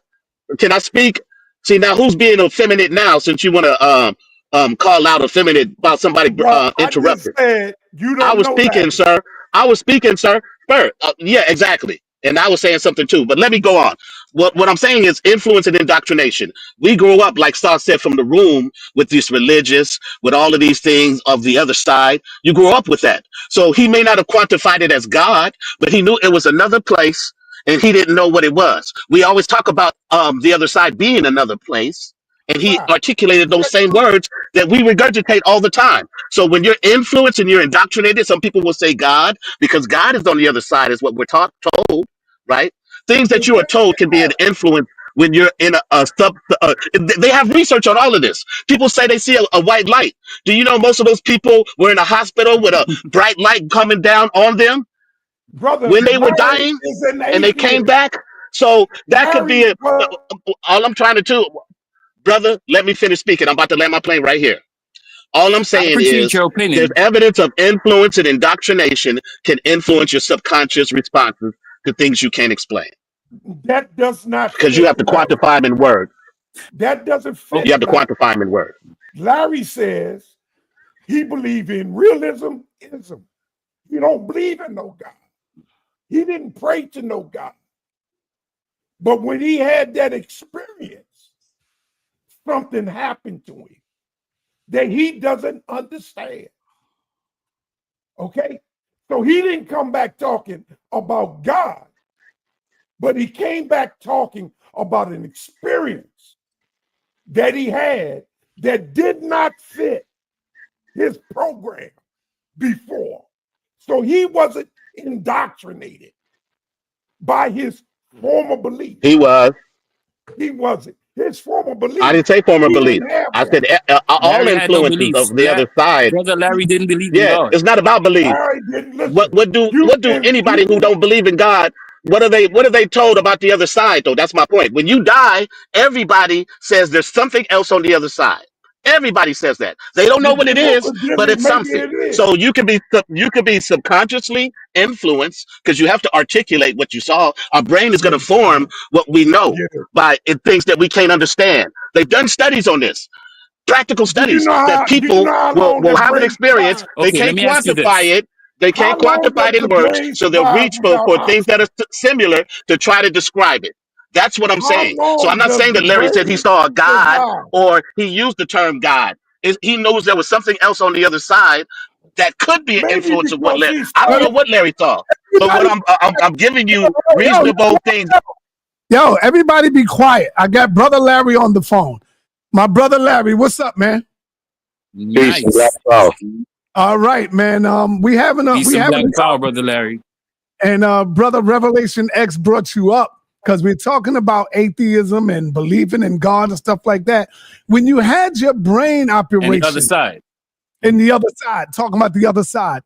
Can I speak? See, now who's being effeminate now since you want to call out effeminate about somebody interrupted? I was speaking, sir. I was speaking, sir. Yeah, exactly. And I was saying something too, but let me go on. What I'm saying is influence and indoctrination. We grew up, like Star said, from the room with this religious, with all of these things of the other side. You grew up with that. So he may not have quantified it as God, but he knew it was another place and he didn't know what it was. We always talk about the other side being another place. And he articulated those same words that we regurgitate all the time. So when you're influenced and you're indoctrinated, some people will say God, because God is on the other side, is what we're told, right? Things that you are told can be an influence when you're in they have research on all of this. People say they see a white light. Do you know most of those people were in a hospital with a bright light coming down on them when they were dying and they came back? So that could be all I'm trying to do. Brother, let me finish speaking. I'm about to land my plane right here. All I'm saying is there's evidence of influence and indoctrination can influence your subconscious responses to things you can't explain. That does not, because you have to quantify them in words. That doesn't fit. You have to quantify them in words. Larry says he believes in realism-ism. He don't believe in no God. He didn't pray to no God. But when he had that experience, something happened to him that he doesn't understand. Okay? So he didn't come back talking about God, but he came back talking about an experience that he had that did not fit his program before. So he wasn't indoctrinated by his former belief. He was. He wasn't. His former belief. I didn't say former belief. I said all influences of the other side. Brother Larry didn't believe in God. It's not about belief. What do anybody who don't believe in God? What are they told about the other side though? That's my point. When you die, everybody says there's something else on the other side. Everybody says that. They don't know what it is, but it's something. So you can be subconsciously influenced because you have to articulate what you saw. Our brain is going to form what we know by things that we can't understand. They've done studies on this. Practical studies that people will have an experience. They can't quantify it. They can't quantify it in words, so they'll reach for things that are similar to try to describe it. That's what I'm saying. So I'm not saying that Larry said he saw a God or he used the term God. He knows there was something else on the other side that could be an influence of what Larry. I don't know what Larry thought, but what I'm giving you reasonable things. Yo, everybody be quiet. I got Brother Larry on the phone. My brother Larry, what's up, man? Nice. All right, man. We having black power, Brother Larry. And Brother Revelation X brought you up because we're talking about atheism and believing in God and stuff like that. When you had your brain operation, and the other side, talking about the other side.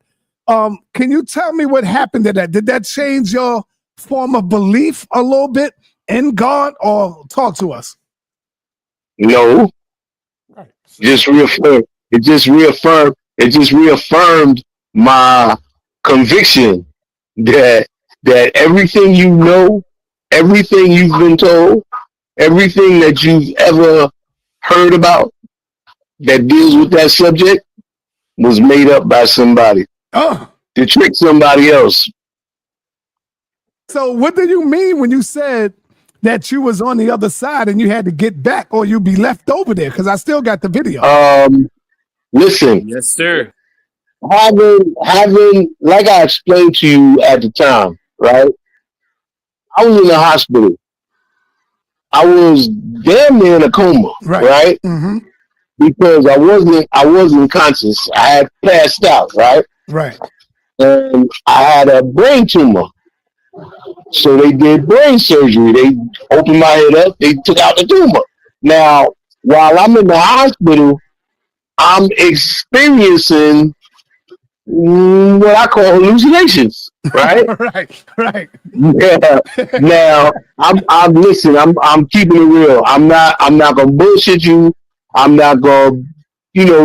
Can you tell me what happened to that? Did that change your form of belief a little bit? in God, or talk to us? No, just reaffirm. It just reaffirmed. It just reaffirmed my conviction that everything you know, everything you've been told, everything that you've ever heard about that deals with that subject was made up by somebody to trick somebody else. So what did you mean when you said that you was on the other side and you had to get back, or you'd be left over there? Because I still got the video. Listen. Yes, sir. Having, like I explained to you at the time, right? I was in the hospital. I was damn near in a coma, right? Mm-hmm. Because I wasn't conscious. I had passed out, right? Right. And I had a brain tumor. So they did brain surgery. They opened my head up. They took out the tumor. Now, while I'm in the hospital, I'm experiencing what I call hallucinations, right? right. Yeah. Now, I'm listen. I'm keeping it real. I'm not gonna bullshit you. I'm not gonna,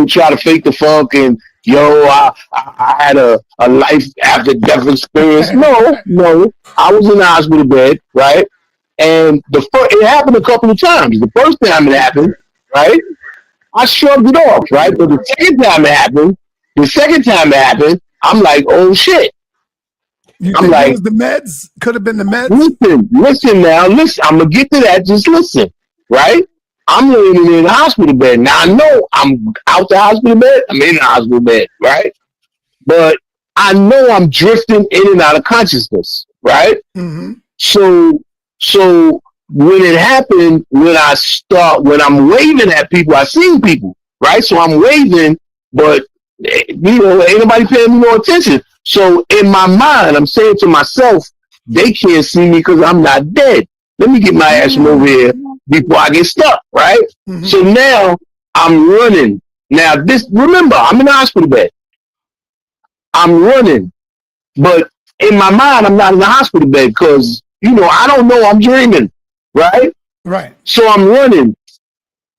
try to fake the funk and I had a life after death experience. No. I was in the hospital bed, right? And it happened a couple of times. The first time it happened, right? I shrugged it off, right? But the second time it happened, I'm like, oh shit. You think it was the meds? Could have been the meds? Listen now. I'm going to get to that. Just listen, right? I'm laying in the hospital bed. Now I know I'm out the hospital bed. I'm in the hospital bed, right? But I know I'm drifting in and out of consciousness, right? Mm-hmm. So when it happened, when I'm waving at people, I seen people, right? So I'm waving, but ain't nobody paying me no attention. So in my mind, I'm saying to myself, they can't see me because I'm not dead. Let me get my ass from over here before I get stuck, right? Mm-hmm. So now I'm running. Now remember, I'm in the hospital bed. I'm running, but in my mind, I'm not in the hospital bed because, I don't know, I'm dreaming, right? Right. So I'm running,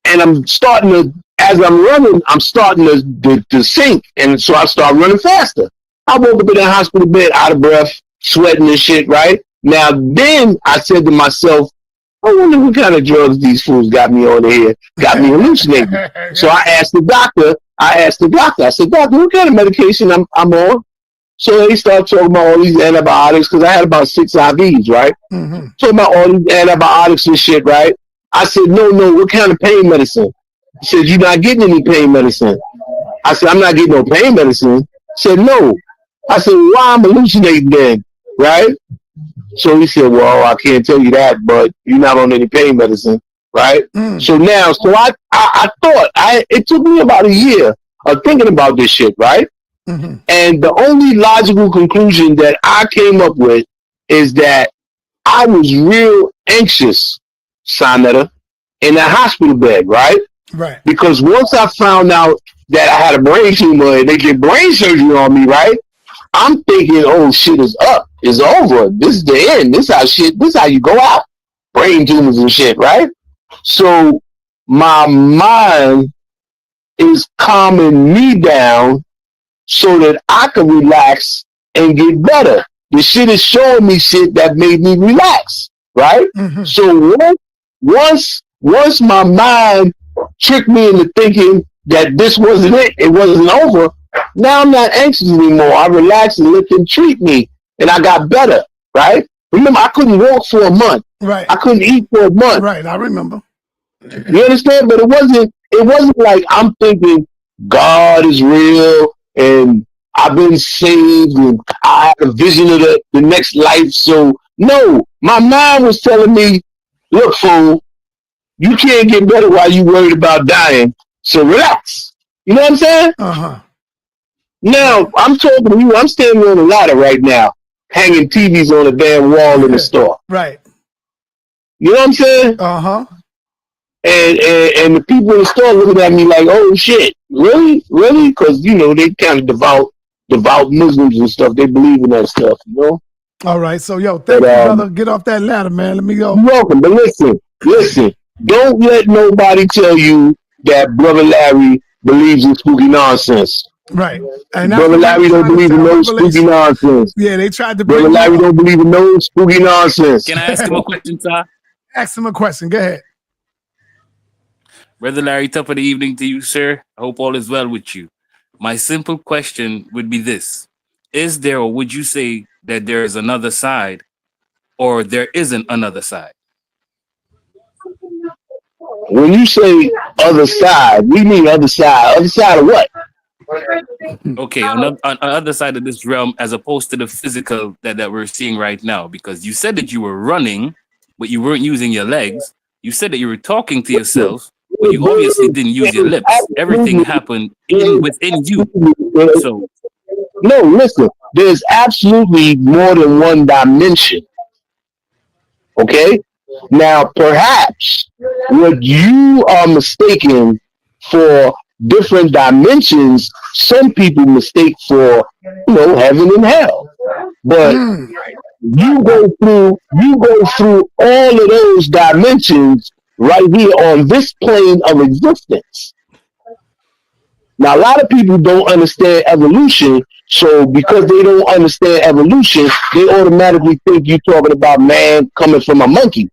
and as I'm running, I'm starting to sink, and so I start running faster. I woke up in the hospital bed, out of breath, sweating and shit, right? Now, then I said to myself, I wonder what kind of drugs these fools got me on here, got me hallucinating. So I asked the doctor, I said, doctor, what kind of medication I'm on? So they start talking about all these antibiotics, because I had about 6 IVs, right? Mm-hmm. Talking about all these antibiotics and shit, right? I said, no, what kind of pain medicine? He said, you're not getting any pain medicine. I said, I'm not getting no pain medicine. He said, no. I said, why I'm hallucinating then, right? So he said, well, I can't tell you that, but you're not on any pain medicine, right? So now, I thought, it took me about a year of thinking about this shit, right? Mm-hmm. And the only logical conclusion that I came up with is that I was real anxious, Sonetta, in the hospital bed, right? Right. Because once I found out that I had a brain tumor and they did brain surgery on me, right? I'm thinking, oh, shit is up. It's over. This is the end. This is how you go out. Brain tumors and shit, right? So my mind is calming me down so that I can relax and get better. The shit is showing me shit that made me relax, right? Mm-hmm. So once my mind tricked me into thinking that this wasn't it wasn't over, now I'm not anxious anymore. I relaxed and let them treat me, and I got better, right? Remember, I couldn't walk for a month. Right. I couldn't eat for a month. Right, I remember. You understand? But it wasn't like I'm thinking God is real and I've been saved and I have a vision of the next life. So no, my mind was telling me, look, fool, you can't get better while you worried about dying. So relax. You know what I'm saying? Uh-huh. Now, I'm talking to you. I'm standing on a ladder right now, hanging TVs on a damn wall in the store. Right. You know what I'm saying? Uh-huh. And the people in the store looking at me like, oh shit, really? Because, they kind of devout Muslims and stuff. They believe in that stuff, All right. So, yo, thank you, brother. Get off that ladder, man. Let me go. You're welcome. But listen. Don't let nobody tell you that Brother Larry believes in spooky nonsense. Right. And Brother Larry don't believe in no spooky nonsense. Yeah, they tried to Brother bring Larry don't believe in no spooky nonsense. Can I ask him a question, sir? Ask him a question. Go ahead. Brother Larry, top of the evening to you, sir. I hope all is well with you. My simple question would be this. Is there, or would you say that there is another side, or there isn't another side? When you say other side, we mean other side. Other side of what? Okay, on the other side of this realm, as opposed to the physical that we're seeing right now, because you said that you were running, but you weren't using your legs. You said that you were talking to yourself, but you obviously didn't use your lips. Everything happened within you. So, no, listen. There's absolutely more than one dimension. Okay? Now, perhaps what you are mistaken for different dimensions, some people mistake for, heaven and hell. But you go through all of those dimensions right here on this plane of existence. Now, a lot of people don't understand evolution, so because they don't understand evolution, they automatically think you're talking about man coming from a monkey.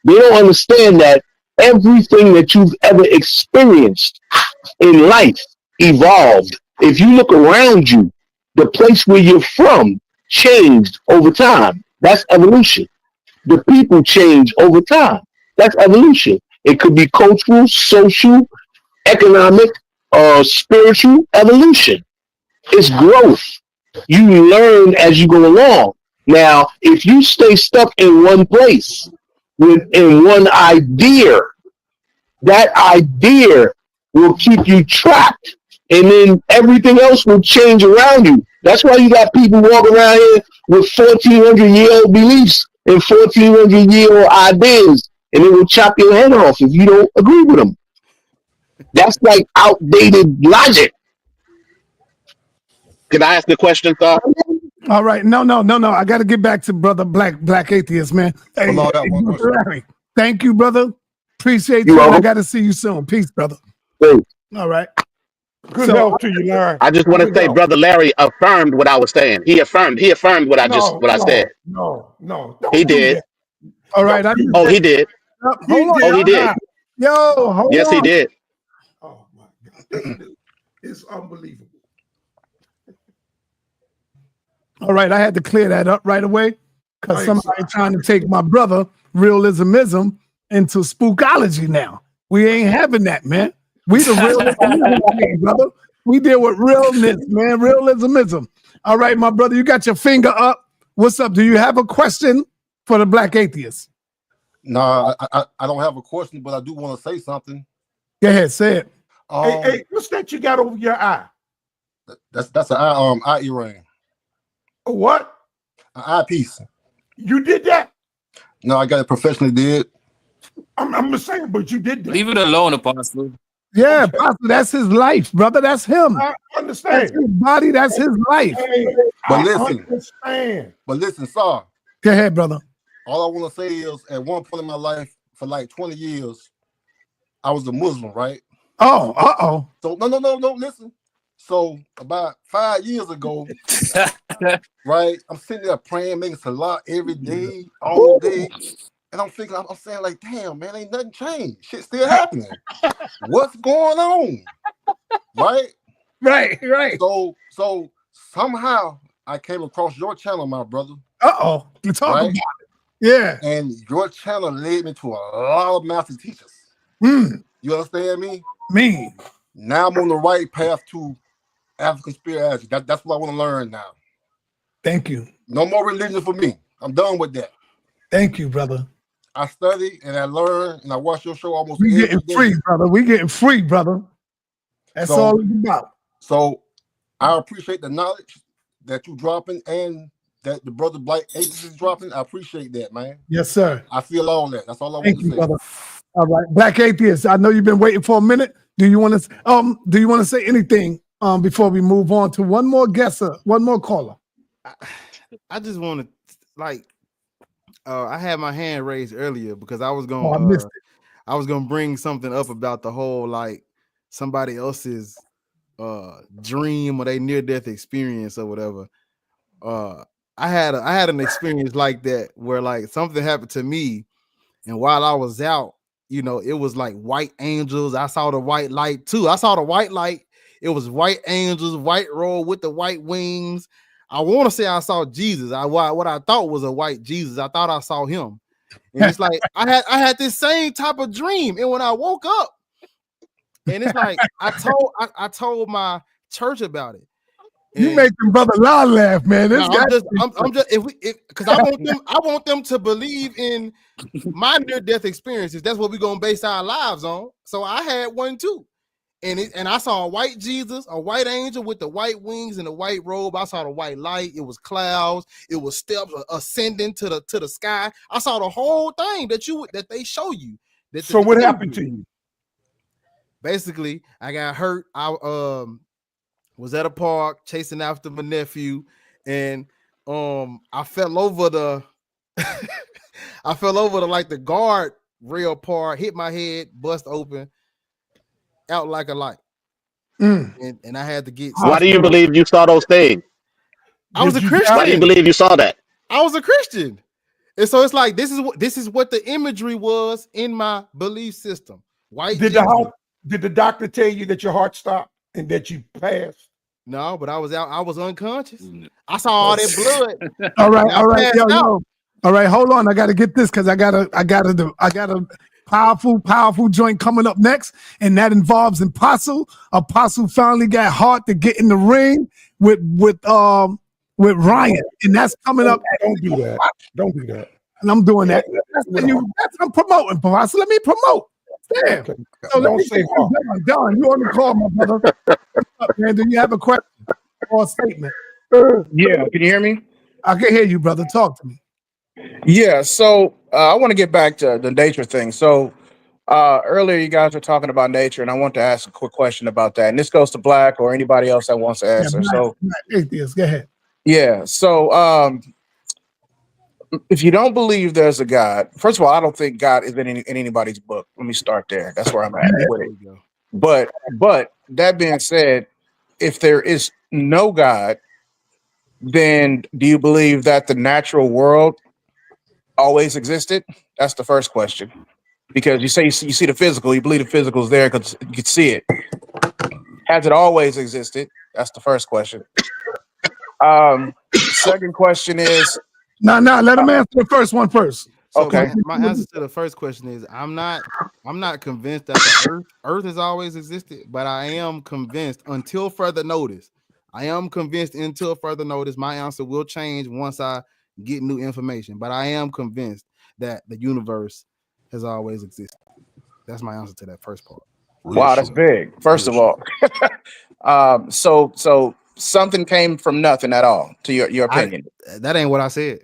They don't understand that everything that you've ever experienced in life evolved. If you look around you, the place where you're from changed over time. That's evolution. The people change over time. That's evolution. It could be cultural, social, economic, spiritual evolution. It's growth. You learn as you go along. Now, if you stay stuck in one place, in one idea, that idea will keep you trapped, and then everything else will change around you. That's why you got people walking around here with 1,400-year-old beliefs and 1,400-year-old ideas, and it will chop your head off if you don't agree with them. That's like outdated logic. Can I ask the question, Thought? All right. No. I got to get back to brother Black Atheist, man. Hey, Larry, thank you, brother. Appreciate you. And I got to see you soon. Peace, brother. Thanks. All right. Good health to you, Larry. I just want to say, Brother Larry affirmed what I was saying. He affirmed what I said. No. He did. All right. He did. He did. Yo, hold yes, on. he did. Oh my God. It's unbelievable. All right, I had to clear that up right away because somebody trying to take my brother realismism into spookology now. We ain't having that, man. We the realism, brother. We deal with realness, man. Realismism. All right, my brother, you got your finger up. What's up? Do you have a question for the Black Atheist? No, I don't have a question, but I do want to say something. Go ahead, say it. Hey, what's that you got over your eye? That's an eye earring. What? An eyepiece. You did that? No, I got it professionally did. I'm just saying, but you did that. Leave it alone, Apostle. Yeah, okay. Apostle, that's his life, brother. That's him. I understand. That's his body. That's his life. But listen. Understand. But listen, sir. Go ahead, brother. All I want to say is, at one point in my life, for like 20 years, I was a Muslim, right? Oh, So no, listen. So about 5 years ago, right? I'm sitting there praying, making salat every day, all day. And I'm thinking, I'm saying, like, damn, man, ain't nothing changed. Shit still happening. What's going on? Right? Right. So somehow I came across your channel, my brother. You talk about it. Yeah. And your channel led me to a lot of master teachers. You understand me? Me. Now I'm on the right path to African spirituality. That's what I want to learn now. Thank you. No more religion for me. I'm done with that. Thank you, brother. I study and I learn and I watch your show almost every day. We getting free, brother. That's all it's about. So I appreciate the knowledge that you dropping and that the brother Black Atheist is dropping. I appreciate that, man. Yes, sir. I feel all that. That's all I want to say. Brother. All right, Black Atheist. I know you've been waiting for a minute. Do you want to say anything before we move on to one more guesser, one more caller? I just want to like I had my hand raised earlier because I was I gonna missed it. I was gonna bring something up about the whole like somebody else's dream or they near death experience or whatever. I had an experience like that where like something happened to me, and while I was out, you know, it was like white angels. I saw the white light too. I saw the white light. It was white angels, white robe with the white wings. I want to say I saw Jesus. What I thought was a white Jesus. I thought I saw him. And it's like I had this same type of dream. And when I woke up, and it's like I told my church about it. You make them brother La laugh, man. This guy. I'm just because I want them to believe in my near death experiences. That's what we're gonna base our lives on. So I had one too. And I saw a white Jesus, a white angel with the white wings and the white robe. I saw the white light. It was clouds. It was steps ascending to the sky. I saw the whole thing that they show you. So what happened to you? Basically, I got hurt. I was at a park chasing after my nephew, and I fell over the like the guard rail part, hit my head, bust open, out like a light. And I had to get. Why do you believe you saw those things? I was a Christian. Why do you believe you saw that? I was a Christian, and so it's like this is what the imagery was in my belief system. White. Did the doctor tell you that your heart stopped and that you passed? No, but I was out. I was unconscious. I saw all that blood. All right, yo. All right, hold on. I got to get this because I got a powerful joint coming up next, and that involves Apostle. Apostle finally got heart to get in the ring with Ryan, and that's coming up. Don't do that. Don't do that. And I'm doing that. That's I'm promoting, Apostle. Let me promote. Damn. Okay. So Don't say heart. Don, you on the call, my brother. What's up, man? Do you have a question or a statement? Yeah, can you hear me? I can hear you, brother. Talk to me. Yeah, so I want to get back to the nature thing. So earlier you guys were talking about nature, and I want to ask a quick question about that. And this goes to Black or anybody else that wants to answer. Black, Atheist, go ahead. Yeah, so if you don't believe there's a God, first of all, I don't think God is in anybody's book. Let me start there. That's where I'm at with it. But that being said, if there is no God, then do you believe that the natural world always existed? That's the first question. Because you say you see the physical, you believe the physical is there because you can see it. Has it always existed? That's the first question. Second question is No, let him answer the first one first. So okay. My answer to the first question is I'm not convinced that the earth has always existed, but I am convinced until further notice. My answer will change once I get new information, but I am convinced that the universe has always existed. That's my answer to that first part. Wow, that's big. First of all. So something came from nothing at all, to your opinion. That ain't what I said.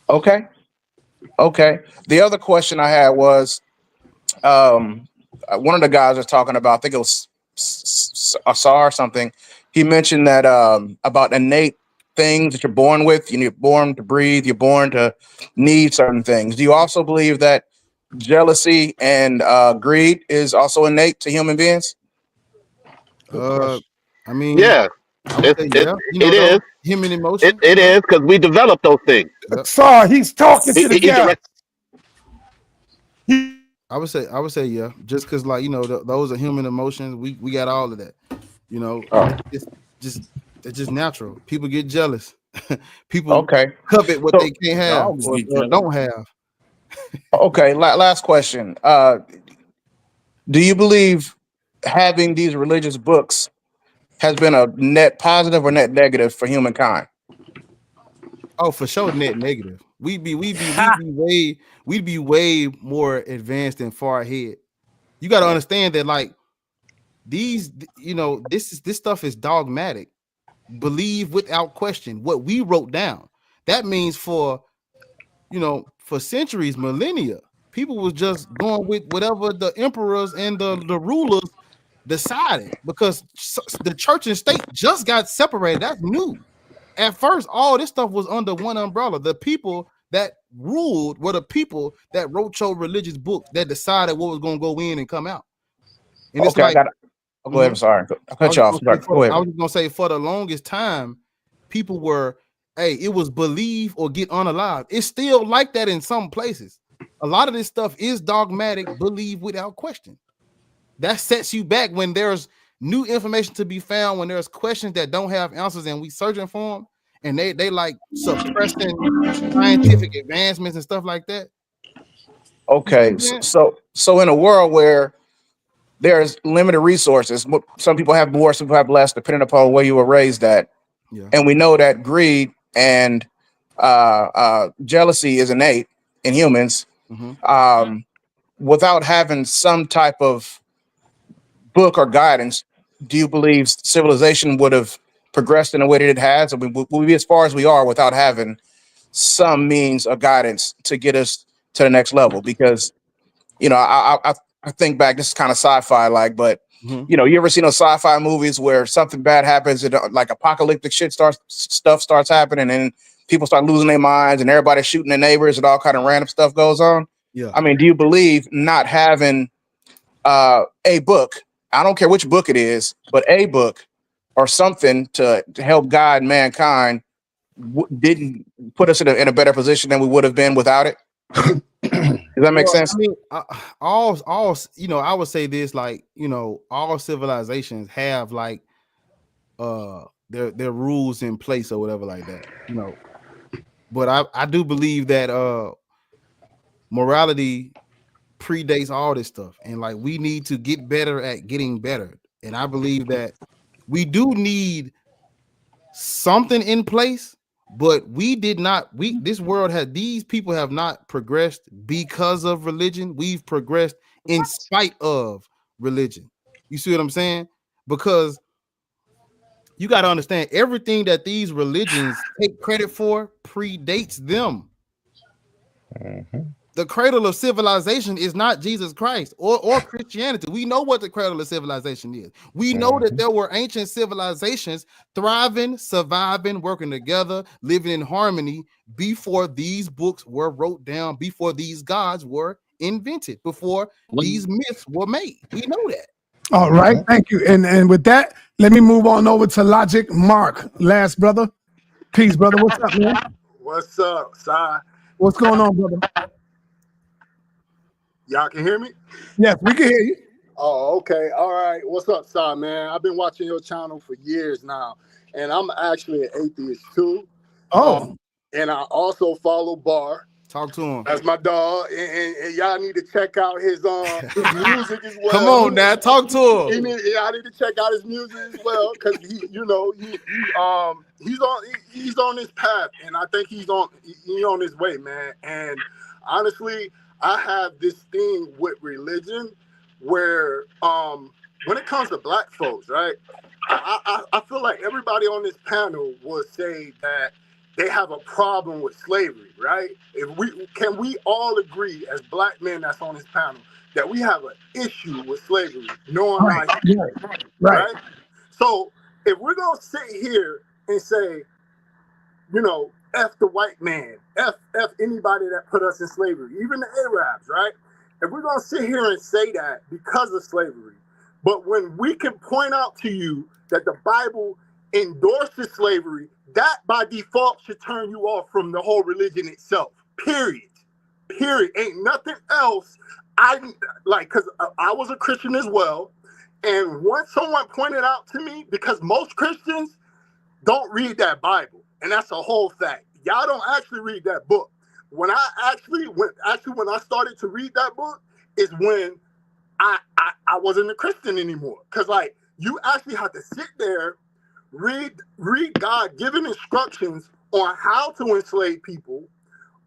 Okay. The other question I had was one of the guys was talking about, I think it was Asar or something. He mentioned that about innate things that you're born with. You're born to breathe. You're born to need certain things. Do you also believe that jealousy and greed is also innate to human beings? I mean, yeah, it is human emotion. It is because we developed those things. Sorry, he's talking to the guy. I would say yeah, just because like those are human emotions. We got all of that. It's just natural. People get jealous. People covet what they can't have or don't have. Okay, last question. Do you believe having these religious books has been a net positive or net negative for humankind? Oh, for sure, net negative. We'd be way more advanced and far ahead. You got to understand that like these, this stuff is dogmatic. Believe without question what we wrote down. That means for centuries, millennia, people was just going with whatever the emperors and the rulers decided, because the church and state just got separated. That's new. at first, all this stuff was under one umbrella. The people that ruled were the people that wrote your religious book that decided what was going to go in and come out. And it's Okay, like, I got it. Go ahead. I'm sorry. I cut you off. Go ahead. I was just gonna say, for the longest time, people were, hey, it was believe or get unalive. It's still like that in some places. A lot of this stuff is dogmatic, believe without question. That sets you back when there's new information to be found, when there's questions that don't have answers, and we searching for them, and they like suppressing scientific advancements and stuff like that. Okay, so in a world where there's limited resources, some people have more, some people have less, depending upon where you were raised at. Yeah. And we know that greed and jealousy is innate in humans. Without having some type of book or guidance, do you believe civilization would have progressed in the way that it has? I mean, would we be as far as we are without having some means of guidance to get us to the next level? Because, I think back, this is kind of sci-fi like, but you ever seen those sci-fi movies where something bad happens and like apocalyptic stuff starts happening and people start losing their minds and everybody's shooting their neighbors and all kind of random stuff goes on? Yeah. I mean, do you believe not having a book, I don't care which book it is, but a book or something to help guide mankind didn't put us in a better position than we would have been without it? Does that make sense? I mean, all I would say this, like, all civilizations have like their rules in place or whatever like that, but I do believe that morality predates all this stuff, and like we need to get better at getting better. And I believe that we do need something in place, but this world these people have not progressed because of religion. We've progressed in spite of religion. You see what I'm saying? Because you got to understand, everything that these religions take credit for predates them. The cradle of civilization is not Jesus Christ or Christianity. We know what the cradle of civilization is. We know that there were ancient civilizations thriving, surviving, working together, living in harmony before these books were wrote down, before these gods were invented, before these myths were made. We know that. All right, thank you. And with that, let me move on over to Logic Mark. Last brother. Peace, brother. What's up, man? What's up, Si? What's going on, brother? Y'all can hear me? Yes, we can hear you. Oh, okay. All right. What's up, Si, man? I've been watching your channel for years now, and I'm actually an atheist too. Oh. And I also follow Bar. Talk to him. That's my dog, and y'all need to check out his music as well. Come on, now, talk to him. Y'all need to check out his music as well, because he's on his path, and I think he's on his way, man. And honestly, I have this thing with religion where when it comes to black folks, right? I feel like everybody on this panel will say that they have a problem with slavery, right? Can we all agree as black men that's on this panel that we have an issue with slavery, knowing right? So if we're gonna sit here and say, F the white man, F anybody that put us in slavery, even the Arabs, right? If we're gonna sit here and say that because of slavery, but when we can point out to you that the Bible endorses slavery, that by default should turn you off from the whole religion itself. Period. Ain't nothing else. Because I was a Christian as well, and once someone pointed out to me, because most Christians don't read that Bible, and that's a whole fact. Y'all don't actually read that book. When I started to read that book is when I wasn't a Christian anymore. Because you actually have to sit there, read God given instructions on how to enslave people,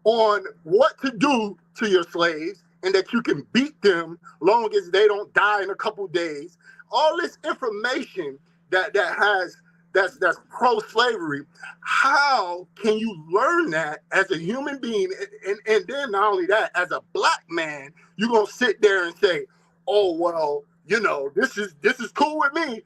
on what to do to your slaves, and that you can beat them long as they don't die in a couple days. All this information that's pro-slavery. How can you learn that as a human being? And then not only that, as a black man, you're gonna sit there and say, oh, well, this is cool with me.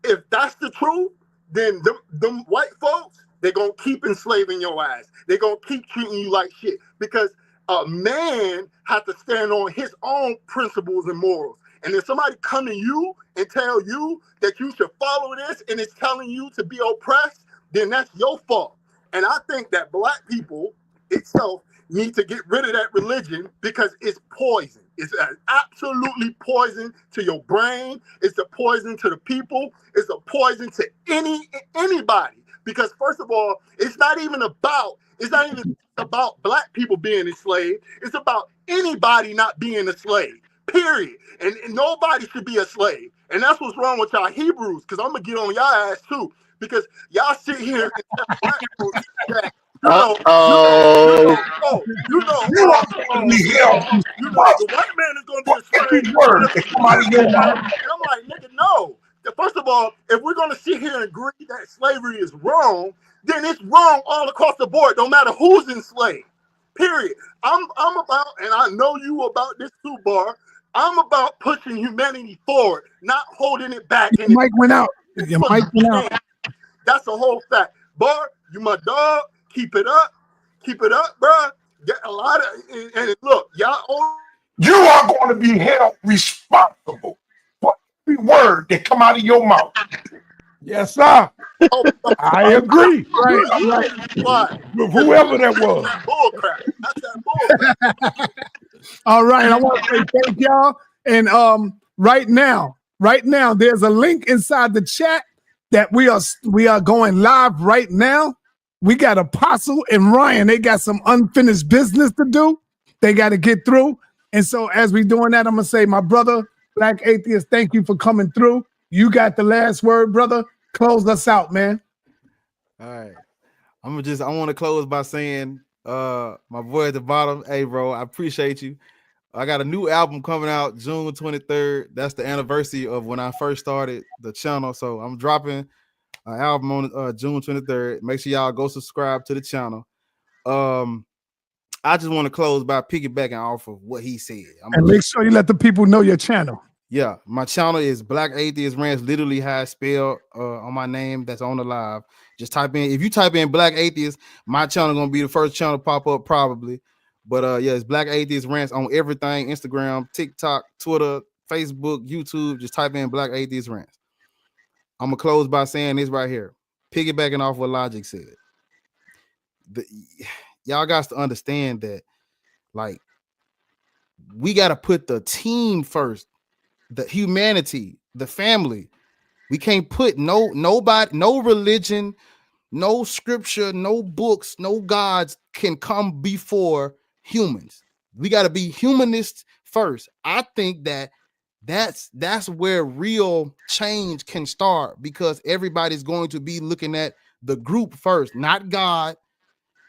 If that's the truth, then them white folks, They're going to keep enslaving your ass. They're going to keep treating you like shit because a man has to stand on his own principles and morals. And if somebody come to you and tell you that you should follow this and it's telling you to be oppressed, then that's your fault. And I think that black people itself need to get rid of that religion because it's poison. It's absolutely poison to your brain. It's a poison to the people. It's a poison to anybody. Because first of all, it's not even about black people being enslaved. It's about anybody not being a slave. Period. And nobody should be a slave. And that's what's wrong with y'all Hebrews. Because I'm gonna get on y'all ass too. Because y'all sit here and tell black people that the white man is gonna be a slave. Word that come out of your mouth. And I'm like, nigga, no. First of all, if we're gonna sit here and agree that slavery is wrong, then it's wrong all across the board, no matter who's enslaved. Period. I'm about, and I know you about this too, Bar. I'm about pushing humanity forward, not holding it back. Your mic went out. Your mic went out. That's a whole fact. Bar, you my dog. Keep it up. Keep it up, bro. Get a lot of, and look, y'all. You are going to be held responsible for every word that come out of your mouth. Yes, sir. I agree. Right. With whoever that was. That's bullcrap. That's that bullcrap. All right. I want to say thank y'all. And right now, there's a link inside the chat that we are going live right now. We got Apostle and Ryan. They got some unfinished business to do. They got to get through. And so as we doing that, I'm going to say, my brother, Black Atheist, thank you for coming through. You got the last word, brother. Close us out, man. All right. I want to close by saying, my boy at the bottom, hey, bro, I appreciate you. I got a new album coming out June 23rd. That's the anniversary of when I first started the channel. So I'm dropping an album on June 23rd. Make sure y'all go subscribe to the channel. I just want to close by piggybacking off of what he said. And make sure you let the people know your channel. Yeah, my channel is Black Atheist Ranch, literally how it's spelled on my name that's on the live. Just type in, if you type in Black Atheist, my channel gonna be the first channel to pop up probably. But yeah, it's Black Atheist Ranch on everything: Instagram, TikTok, Twitter, Facebook, YouTube. Just type in Black Atheist Ranch. I'm gonna close by saying this right here, piggybacking off what Logic said. Y'all got to understand that, like, we got to put the team first, the humanity, the family. We can't put nobody, no religion, no scripture, no books, no gods can come before humans. We got to be humanists first. I think that's where real change can start, because everybody's going to be looking at the group first, not God,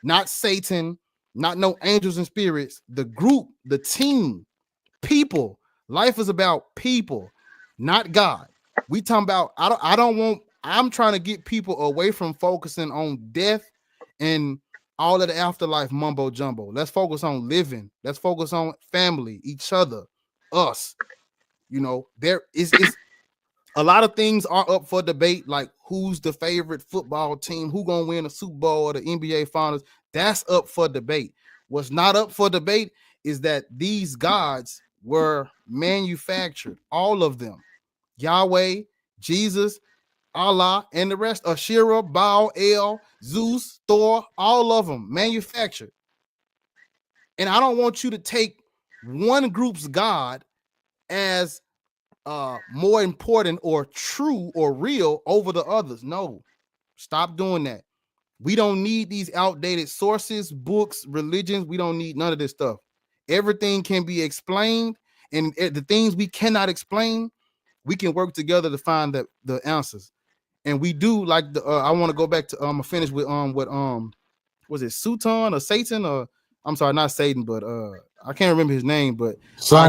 not Satan, not no angels and spirits. The group, the team, people. Life is about people, not God. We talking about, I'm trying to get people away from focusing on death and all of the afterlife mumbo jumbo. Let's focus on living. Let's focus on family, each other, us. You know, there is a lot of things are up for debate, like who's the favorite football team, who gonna win the Super Bowl or the NBA Finals. That's up for debate. What's not up for debate is that these gods were manufactured, all of them. Yahweh, Jesus, Allah, and the rest, Ashera, Baal, El, Zeus, Thor, all of them manufactured. And I don't want you to take one group's God as more important or true or real over the others. No, stop doing that. We don't need these outdated sources, books, religions. We don't need none of this stuff. Everything can be explained, and the things we cannot explain, we can work together to find the answers. And we do, like the I want to go back to finish with what was it Sultan or Satan, or I'm sorry, not Satan, but I can't remember his name, but I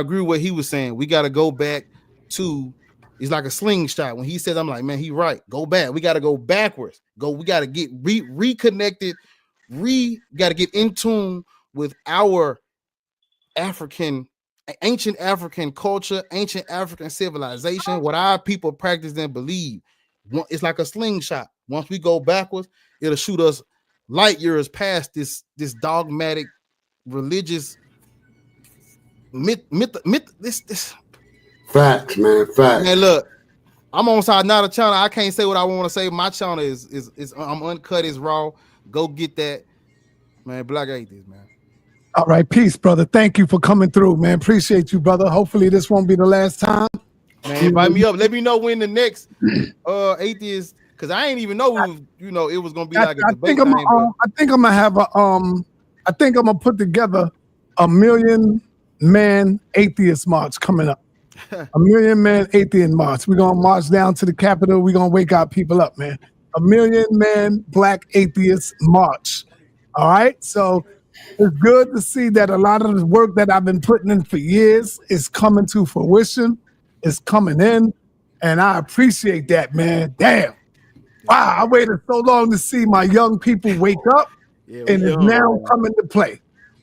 agree with what he was saying. We got to go back to, it's like a slingshot. When he says, I'm like, man, he right. Go back. We got to go backwards. We got to get reconnected. We got to get in tune with our ancient African culture, ancient African civilization, what our people practice and believe. It's like a slingshot. Once we go backwards, it'll shoot us light years past this dogmatic religious this Facts, man. Facts. man. Look, I'm on side not a channel. I can't say what I want to say. My channel is I'm uncut, is raw. Go get that, man. Black Atheist, man. All right, peace, brother. Thank you for coming through, man. Appreciate you, brother. Hopefully this won't be the last time. Man, invite me up. Let me know when the next atheist, because I ain't even know it was gonna be like a debate thing. I think I'm gonna have a I think I'm gonna put together a 1,000,000-man atheist march coming up. A 1,000,000-man atheist march. We're gonna march down to the Capitol. We're gonna wake our people up, man. A 1,000,000-man black atheist march. All right, so it's good to see that a lot of the work that I've been putting in for years is coming to fruition. It's coming in, and I appreciate that, man. Damn. Wow, I waited so long to see my young people wake up, and it's now coming to play.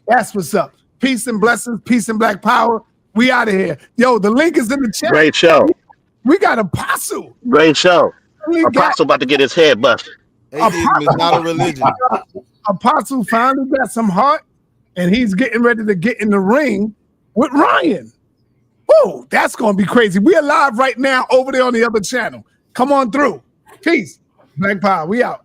That's what's up. Peace and blessings, peace and black power. We out of here. Yo, the link is in the chat. Great show. We got Apostle. Great show. Apostle about to get his head busted. Atheism is not a religion. Apostle finally got some heart, and he's getting ready to get in the ring with Ryan. Whoa, that's going to be crazy. We are live right now over there on the other channel. Come on through. Peace. Black Power, we out.